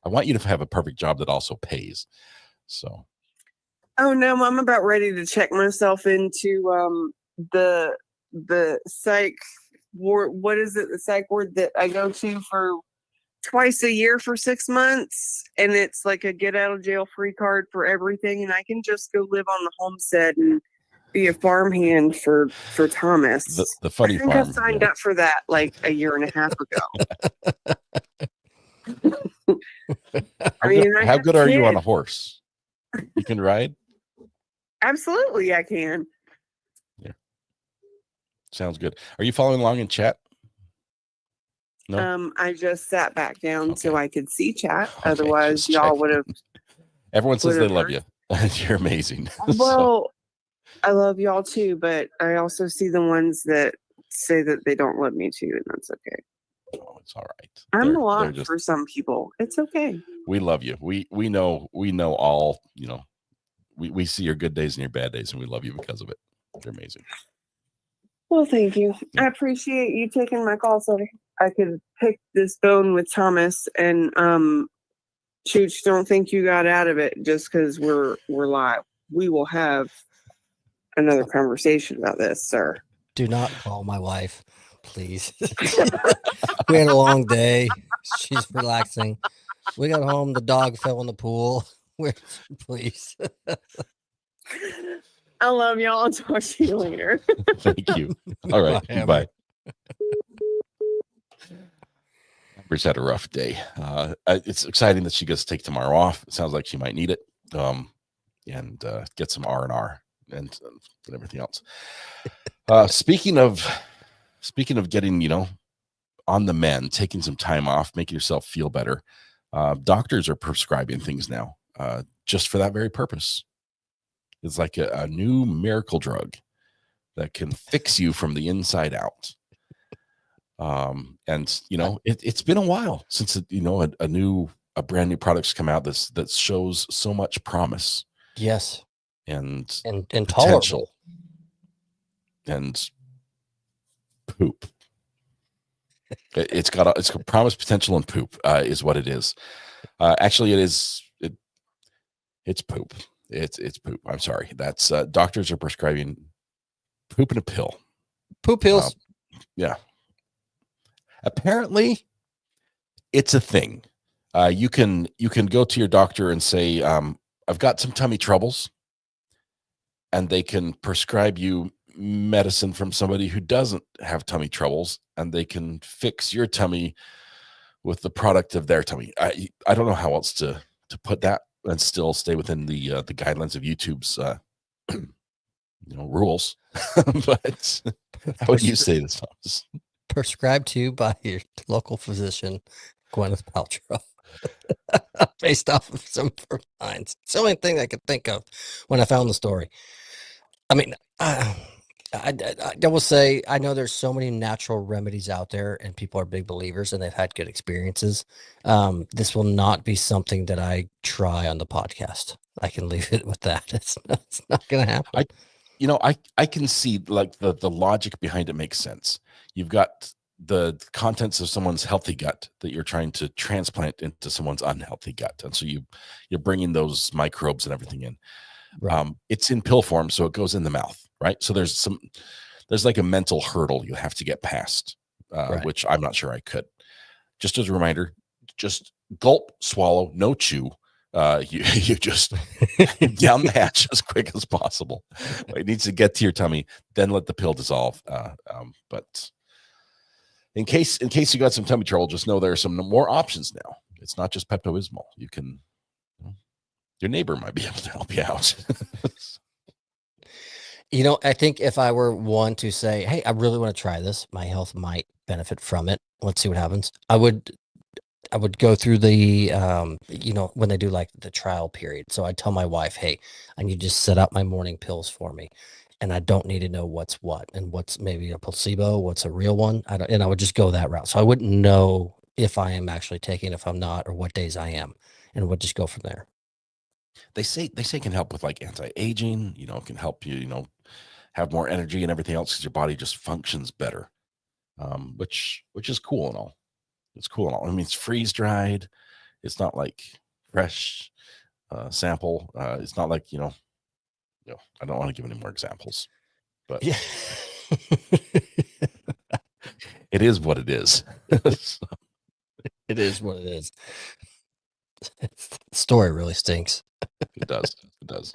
I want you to have a perfect job that also pays. So. Oh no, I'm about ready to check myself into the psych ward. What is it? The psych ward that I go to for twice a year for 6 months, and it's like a get out of jail free card for everything, and I can just go live on the homestead and be a farmhand for Thomas. The funny I think farm. I signed up for that like a year and a half ago. How good are you on a horse? You can ride? Absolutely, I can. Yeah. Sounds good. Are you following along in chat? No. I just sat back down so I could see chat. Okay, otherwise, y'all would have. Everyone says they love you. You're amazing. Well, I love y'all too, but I also see the ones that say that they don't love me too, and that's okay. Oh, it's all right. I'm a lot for some people. It's okay. We love you. We know all, we see your good days and your bad days, and we love you because of it. You're amazing. Well, thank you. Yeah. I appreciate you taking my call so I could pick this bone with Thomas, and Chooch, don't think you got out of it just because we're live. We will have another conversation about this, sir. Do not call my wife, please. We had a long day. She's relaxing. We got home. The dog fell in the pool. Please. I love y'all. I'll talk to you later. Thank you. All right. Bye. Amber's had a rough day. It's exciting that she gets to take tomorrow off. It sounds like she might need it. And get some R&R and everything else. Speaking of getting, on the mend, taking some time off, making yourself feel better. Doctors are prescribing things now just for that very purpose. It's like a new miracle drug that can fix you from the inside out. And it's been a while since a brand new product's come out that shows so much promise. Yes. And potential and poop. It's got promise, potential, and poop is what it is. Actually, it's poop. It's poop. I'm sorry. That's doctors are prescribing poop in a pill. Poop pills. Yeah. Apparently, it's a thing. You can go to your doctor and say, I've got some tummy troubles, and they can prescribe you medicine from somebody who doesn't have tummy troubles, and they can fix your tummy with the product of their tummy. I don't know how else to put that and still stay within the guidelines of YouTube's rules. But how would you say this, Thomas? Prescribed to you by your local physician, Gwyneth Paltrow. Based off of some of her lines. It's the only thing I could think of when I found the story. I mean, I will say, I know there's so many natural remedies out there and people are big believers and they've had good experiences. This will not be something that I try on the podcast. I can leave it with that. It's not going to happen. I can see like the logic behind it makes sense. You've got the contents of someone's healthy gut that you're trying to transplant into someone's unhealthy gut, and so you're bringing those microbes and everything in. Right. It's in pill form, so it goes in the mouth, right? So there's like a mental hurdle you have to get past, Right. which I'm not sure I could. Just as a reminder, just gulp, swallow, no chew. You just down the hatch as quick as possible. It needs to get to your tummy, then let the pill dissolve. But in case you got some tummy trouble, just know there are some more options now. It's not just Pepto-Bismol. You can, your neighbor might be able to help you out. I think if I were one to say, hey, I really want to try this, my health might benefit from it. Let's see what happens. I would go through the, when they do like the trial period. So I'd tell my wife, hey, I need you to set up my morning pills for me. And I don't need to know what's what and what's maybe a placebo, what's a real one. And I would just go that route. So I wouldn't know if I am actually taking, if I'm not, or what days I am, and would just go from there. They say it can help with like anti-aging, it can help you, have more energy and everything else because your body just functions better. Which is cool and all. It's cool and all. I mean, it's freeze dried. It's not like fresh sample. It's not like, I don't want to give any more examples, but Yeah. it is what it is. So, It is what it is. The story really stinks. it does. It does.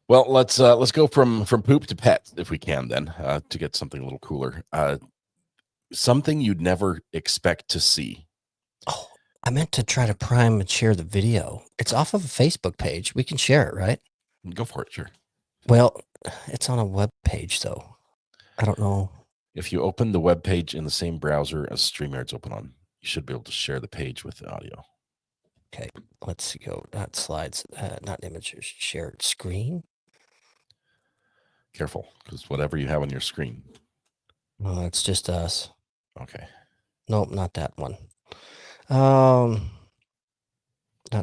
Well, let's go from poop to pet if we can then, to get something a little cooler. Something you'd never expect to see. Oh, I meant to try to prime and share the video. It's off of a Facebook page. We can share it, right? Go for it, sure. Well, it's on a web page, though. I don't know. If you open the web page in the same browser as StreamYard's open on, you should be able to share the page with the audio. Okay, let's go. Not slides, not images. Shared screen. Careful, because whatever you have on your screen. No, it's just us. Okay. Nope, not that one. Not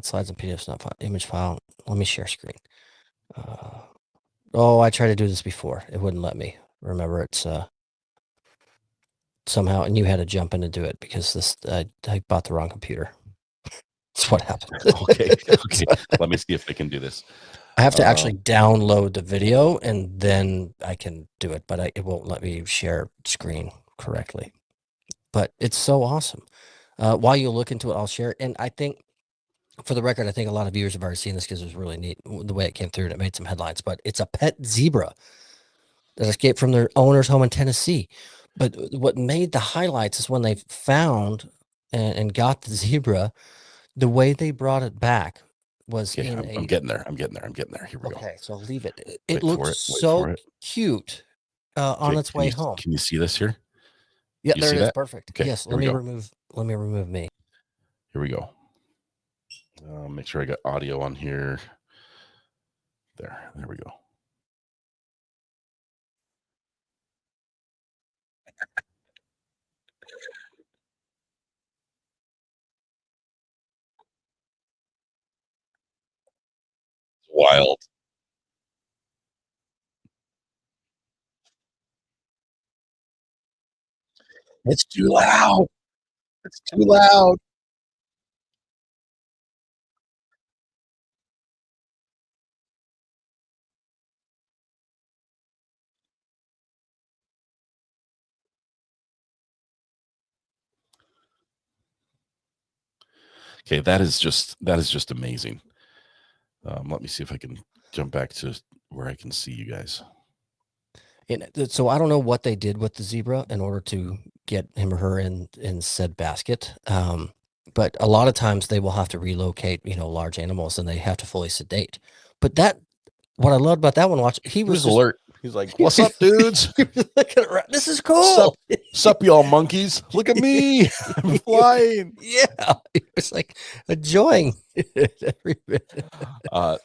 slides and PDFs, not file, image file. Let me share screen. I tried to do this before. It wouldn't let me. Remember, it's somehow, and you had to jump in to do it because I bought the wrong computer. That's what happened. Okay. Let me see if I can do this. I have to actually download the video and then I can do it, but it won't let me share screen correctly. But it's so awesome. While you look into it, I'll share it. And I think, for the record, I think a lot of viewers have already seen this because it was really neat the way it came through and it made some headlines. But it's a pet zebra that escaped from their owner's home in Tennessee. But what made the highlights is when they found and got the zebra, the way they brought it back was Okay, I'm getting there. Here we go. Okay, so I'll leave it. Wait It looks for so it. cute on its way home. Can you see this here? Yeah, You there see it is. that? Perfect. Okay, Yes, here let we me go. remove me. Here we go. Make sure I got audio on here. There we go. Wild. It's too loud. It's too loud. Okay, that is just amazing. Let me see if I can jump back to where I can see you guys. And so I don't know what they did with the zebra in order to get him or her in said basket. But a lot of times they will have to relocate, large animals, and they have to fully sedate. But what I loved about that one, he He was just alert. He's like, "What's up, dudes? This is cool. Sup, y'all monkeys? Look at me, I'm flying." Yeah, it was like enjoying it every minute.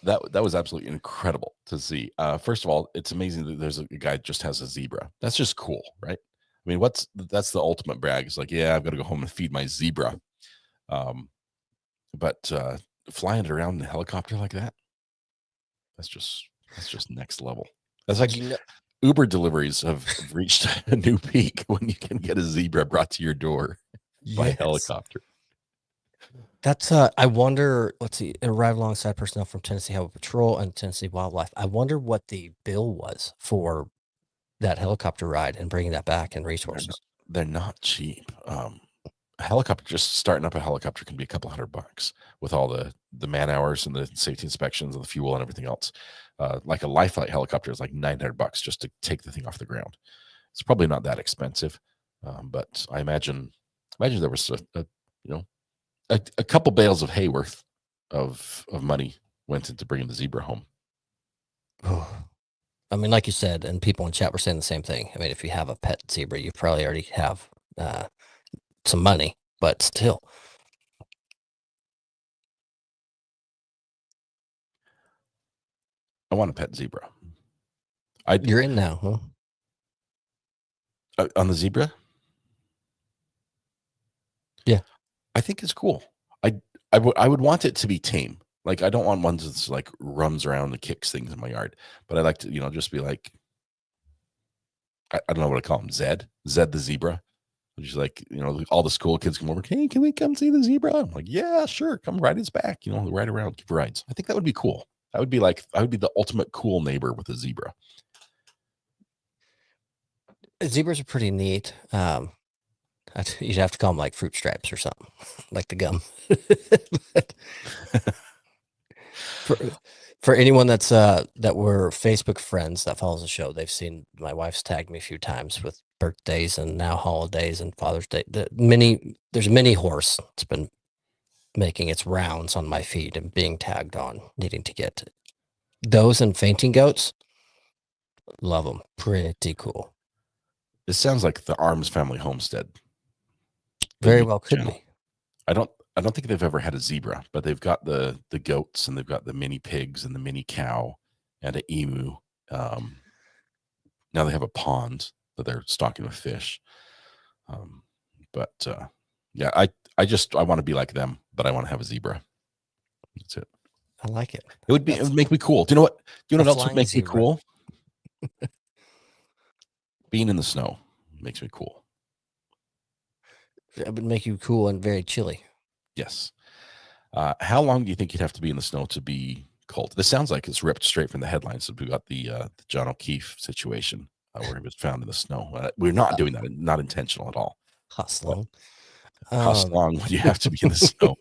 That was absolutely incredible to see. First of all, it's amazing that there's a guy that just has a zebra. That's just cool, right? I mean, that's the ultimate brag. It's like, yeah, I've got to go home and feed my zebra. But flying it around in a helicopter like that, that's just next level. That's like Uber deliveries have reached a new peak when you can get a zebra brought to your door by helicopter. That's I wonder. Let's see. It arrived alongside personnel from Tennessee Highway Patrol and Tennessee Wildlife. I wonder what the bill was for that helicopter ride and bringing that back and resources. They're not cheap. A helicopter, just starting up a helicopter, can be a couple $100 with all the man hours and the safety inspections and the fuel and everything else. Like a life flight helicopter is like $900 just to take the thing off the ground. It's probably not that expensive, but I imagine there was a couple bales of hay worth of money went into bringing the zebra home. I mean, like you said, and people in chat were saying the same thing. I mean, if you have a pet zebra, you probably already have some money, but still. I want a pet zebra. You're in now, huh? On the zebra? Yeah. I think it's cool. I would want it to be tame. Like, I don't want one that's like runs around and kicks things in my yard, but I like to, just be like, I don't know what I call him. Zed the zebra. Just like, all the school kids come over. Hey, can we come see the zebra? I'm like, yeah, sure. Come ride his back, ride around, give rides. I think that would be cool. I would be the ultimate cool neighbor with a zebra. Zebras are pretty neat. You'd have to call them like fruit stripes or something, like the gum. But for anyone that's that were Facebook friends that follows the show, they've seen my wife's tagged me a few times with birthdays and now holidays and Father's Day. There's a mini horse. It's been making its rounds on my feed and being tagged on, needing to get those and fainting goats. Love them. Pretty cool. This sounds like the Arms Family Homestead. Very well could be. I don't think they've ever had a zebra, but they've got the goats and they've got the mini pigs and the mini cow and an emu. Now they have a pond that they're stocking with fish. Yeah, I want to be like them, but I want to have a zebra. That's it. I like it. It would make me cool. Do you know what? What else would make me cool? Being in the snow makes me cool. It would make you cool and very chilly. Yes. How long do you think you'd have to be in the snow to be cold? This sounds like it's ripped straight from the headlines. So we got the John O'Keefe situation where he was found in the snow. We're not doing that. Not intentional at all. Hustling. How long would you have to be in the snow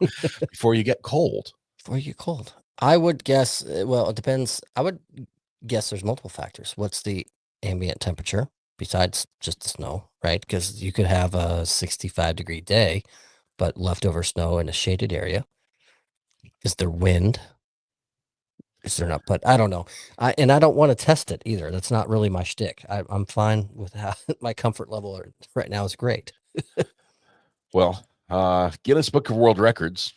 before you get cold? Before you get cold, I would guess. Well, it depends. I would guess there's multiple factors. What's the ambient temperature besides just the snow, right? Because you could have a 65-degree day, but leftover snow in a shaded area. Is there wind? Is there not? But I don't know. I don't want to test it either. That's not really my shtick. I'm fine with how my comfort level right now is great. Well, Guinness Book of World Records.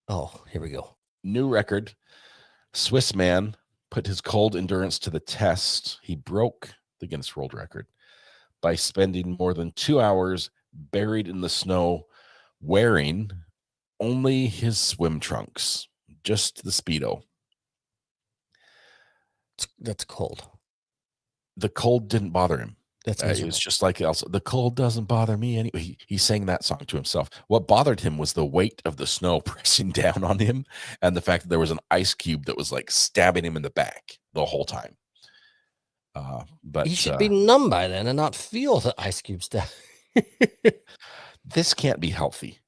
Oh, here we go. New record. Swiss man put his cold endurance to the test. He broke the Guinness World Record by spending more than 2 hours buried in the snow, wearing only his swim trunks, just the Speedo. That's cold. The cold didn't bother him. That's it was just like else. The cold doesn't bother me anyway. He sang that song to himself. What bothered him was the weight of the snow pressing down on him, and the fact that there was an ice cube that was like stabbing him in the back the whole time. But he should be numb by then and not feel the ice cube stab. This can't be healthy.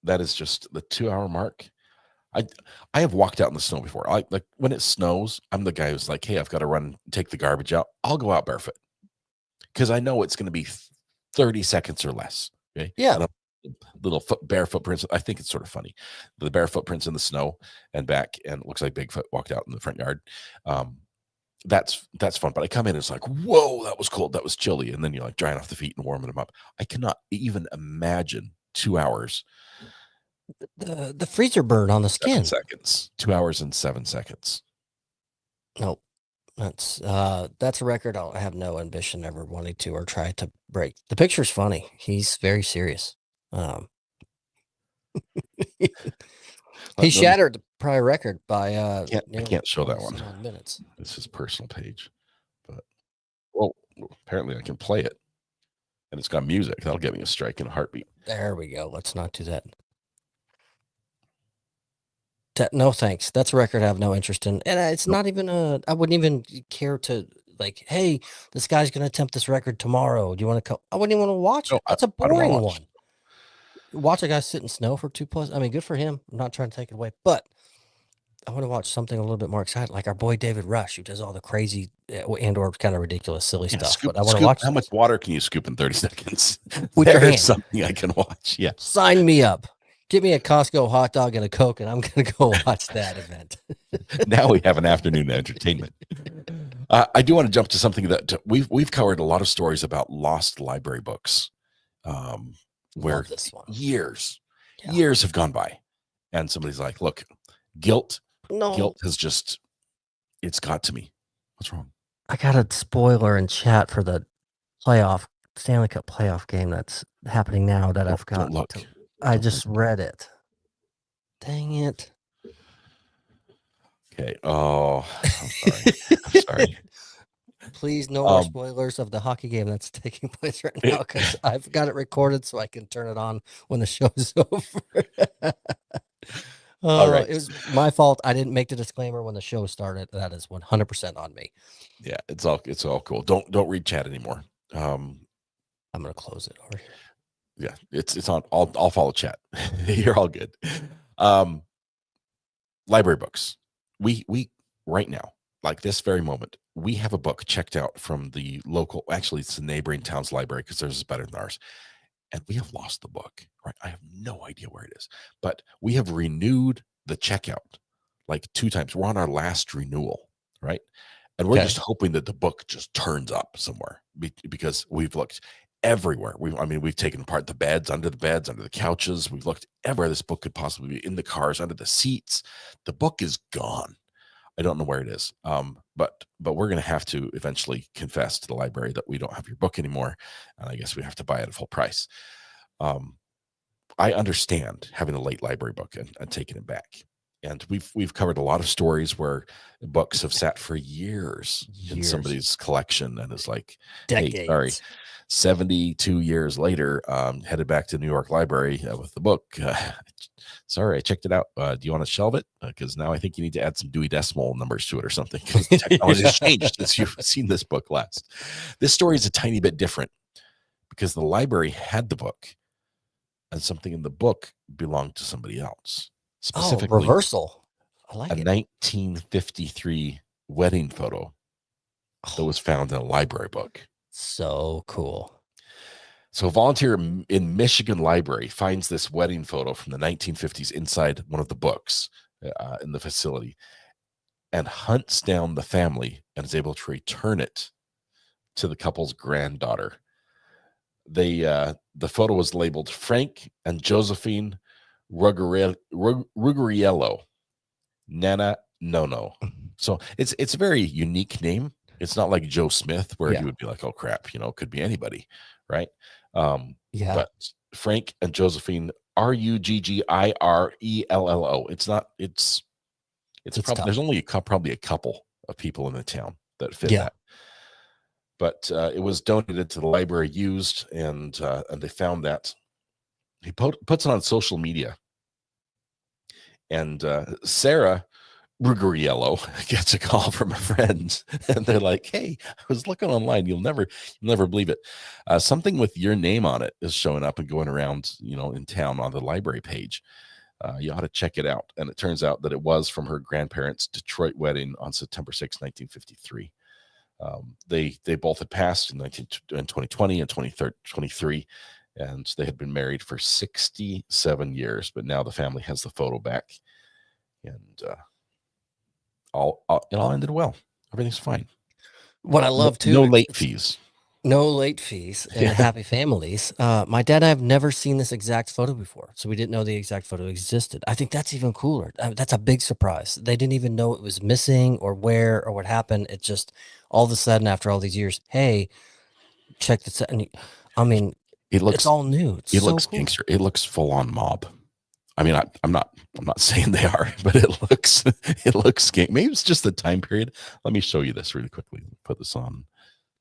That is just the 2-hour mark. I have walked out in the snow before. Like when it snows, I'm the guy who's like, hey, I've got to run, take the garbage out. I'll go out barefoot because I know it's going to be 30 seconds or less. Okay. Yeah. Little bare footprints. I think it's sort of funny. The bare footprints in the snow and back, and it looks like Bigfoot walked out in the front yard. that's fun. But I come in, it's like, whoa, that was cold, that was chilly, and then you're like drying off the feet and warming them up. I cannot even imagine 2 hours, The freezer burn on the 7 skin. seconds. 2 hours and 7 seconds. Nope. That's a record I have no ambition ever wanting to or try to break. The picture's funny. He's very serious. He Let me- shattered the prior record by I nearly can't show that 20 one. some odd minutes. This is personal page, but well, apparently I can play it, and it's got music. That'll get me a strike in a heartbeat. There we go. Let's not do that. No thanks. That's a record I have no interest in, and it's Nope. not even I wouldn't even care to like. Hey, this guy's gonna attempt this record tomorrow. Do you want to come? I wouldn't even want to watch No, it. That's a I don't wanna boring watch. one. Watch a guy sit in snow for 2+. I mean, good for him. I'm not trying to take it away, but I want to watch something a little bit more exciting, like our boy David Rush, who does all the crazy and/or kind of ridiculous, silly Yeah, stuff. scoop, But I want to scoop. watch How much this. water can you scoop in 30 seconds? With your There's hand. something I can watch. Yeah. Sign me up. Give me a Costco hot dog and a Coke, and I'm gonna go watch that event. Now we have an afternoon entertainment. I do want to jump to something that we've covered a lot of stories about lost library books, where Love this one. years Yeah. have gone by, and somebody's like, "Look, guilt No, has just it's got to me. What's wrong?" I got a spoiler in chat for the Stanley Cup playoff game that's happening now that I've got. Don't look. I Don't just look. read it. Dang it. Okay. Oh, I'm sorry. I'm sorry. Please, no more spoilers of the hockey game that's taking place right now, because I've got it recorded so I can turn it on when the show is over. All right. It was my fault. I didn't make the disclaimer when the show started. That is 100% on me. Yeah, it's all cool. Don't read chat anymore. I'm gonna close it over here. Yeah, it's on. I'll follow chat. You're all good. Library books. We right now, like this very moment, we have a book checked out from the local. Actually, it's the neighboring town's library because theirs is better than ours, and we have lost the book. Right, I have no idea where it is, but we have renewed the checkout like 2 times. We're on our last renewal, right? And we're just hoping that the book just turns up somewhere because we've looked everywhere. We've taken apart the beds, under the couches. We've looked everywhere this book could possibly be, in the cars, under the seats. The book is gone. I don't know where it is. But we're going to have to eventually confess to the library that we don't have your book anymore. And I guess we have to buy it at full price. I understand having a late library book and taking it back. And we've covered a lot of stories where books have sat for years in somebody's collection, and it's like, decades. Hey, sorry, 72 years later, headed back to New York Library with the book. Sorry, I checked it out. Do you want to shelve it? Because now I think you need to add some Dewey Decimal numbers to it or something, because the technology has changed since you've seen this book last. This story is a tiny bit different because the library had the book, and something in the book belonged to somebody else. Specifically, reversal. I like a it. 1953 wedding photo that was found in a library book. So cool. So a volunteer in Michigan Library finds this wedding photo from the 1950s inside one of the books in the facility, and hunts down the family and is able to return it to the couple's granddaughter. The photo was labeled Frank and Josephine Ruggieriello Nana Nono. So it's a very unique name. It's not like Joe Smith, where you would be like, oh crap, could be anybody, right? But Frank and Josephine Ruggieriello. It's not. It's probably, there's only probably a couple of people in the town that fit that. But it was donated to the library, used, and they found that. He puts it on social media, and Sarah Ruggieriello gets a call from a friend, and they're like, "Hey, I was looking online. You'll never believe it. Something with your name on it is showing up and going around, in town on the library page. You ought to check it out." And it turns out that it was from her grandparents' Detroit wedding on September 6, 1953. They both had passed in 2020 and 2023, and they had been married for 67 years. But now the family has the photo back, and it all ended well. Everything's fine. What I love too, No it's- late it's fees. no late fees and Yeah. happy families. My dad and I have never seen this exact photo before, so we didn't know the exact photo existed. I think that's even cooler. That's a big surprise. They didn't even know it was missing or where or what happened. It just all of a sudden after all these years, hey, check this out. And I mean, it's all new. It's It so looks cool. gangster. It looks full on mob. I mean, I'm not saying they are, but it looks gang. Maybe it's just the time period. Let me show you this really quickly. Put this on.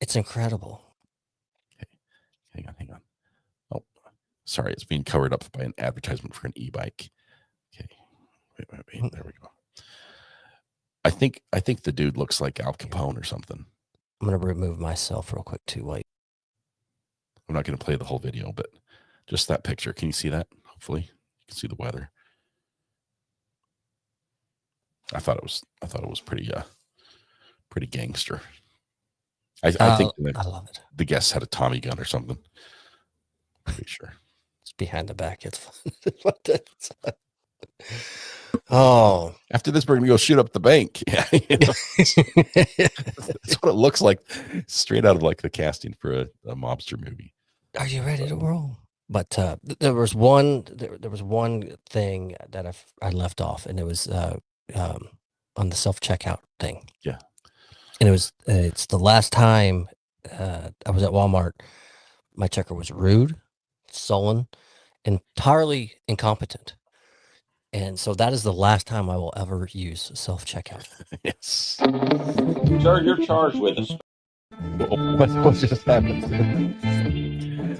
It's incredible. Hang on. Oh, sorry, it's being covered up by an advertisement for an e-bike. Okay, wait. There we go. I think the dude looks like Al Capone or something. I'm gonna remove myself real quick too. Wait. I'm not going to play the whole video, but just that picture. Can you see that? Hopefully, you can see the weather. I thought it was pretty gangster. I think I love it. the guests had a Tommy gun or something. Pretty sure. It's behind the back. It's fun. Oh, after this, we're gonna go shoot up the bank. Yeah, that's what it looks like, straight out of like the casting for a mobster movie. Are you ready to roll? But there was one thing that I left off, and it was on the self-checkout thing. Yeah. And it's the last time I was at Walmart. My checker was rude, sullen, entirely incompetent. And so that is the last time I will ever use self-checkout. Yes. Sir, you're charged with us. What just happened?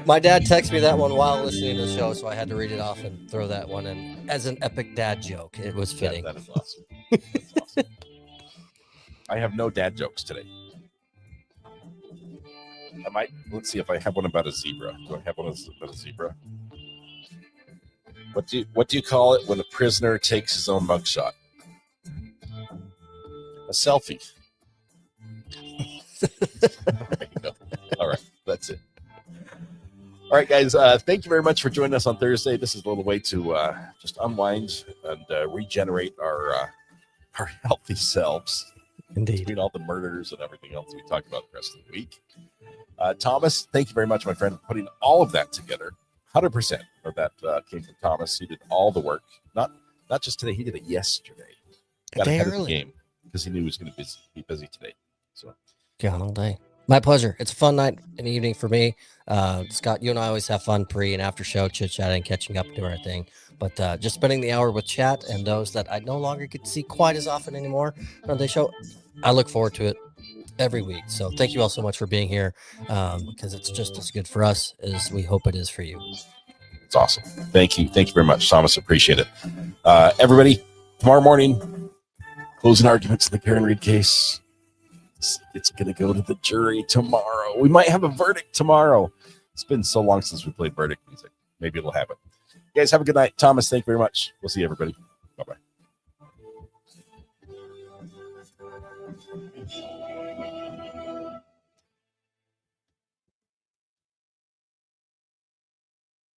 My dad texted me that one while listening to the show, so I had to read it off and throw that one in as an epic dad joke. It was fitting. That is awesome. That's awesome. I have no dad jokes today. Let's see if I have one about a zebra. Do I have one about a zebra? What do you call it when a prisoner takes his own mugshot? A selfie. There you go. All right, that's it. All right, guys. Thank you very much for joining us on Thursday. This is a little way to just unwind and regenerate our healthy selves. Indeed. Between all the murders and everything else we talked about the rest of the week. Thomas, thank you very much, my friend, for putting all of that together. 100% of that came from Thomas. He did all the work. Not just today. He did it yesterday. Got ahead of the game because he knew he was going to be busy today. So, gone all day. My pleasure. It's a fun night and evening for me. Scott, you and I always have fun pre and after show chit-chatting, catching up, doing our thing. But just spending the hour with chat and those that I no longer get to see quite as often anymore on the show, I look forward to it every week. So thank you all so much for being here because it's just as good for us as we hope it is for you. It's awesome. Thank you very much, Thomas. Appreciate it. Everybody, tomorrow morning, closing arguments in the Karen Reed case. It's going to go to the jury tomorrow. We might have a verdict tomorrow. It's been so long since we played verdict music. Maybe it'll happen. You guys have a good night. Thomas, thank you very much. We'll see everybody.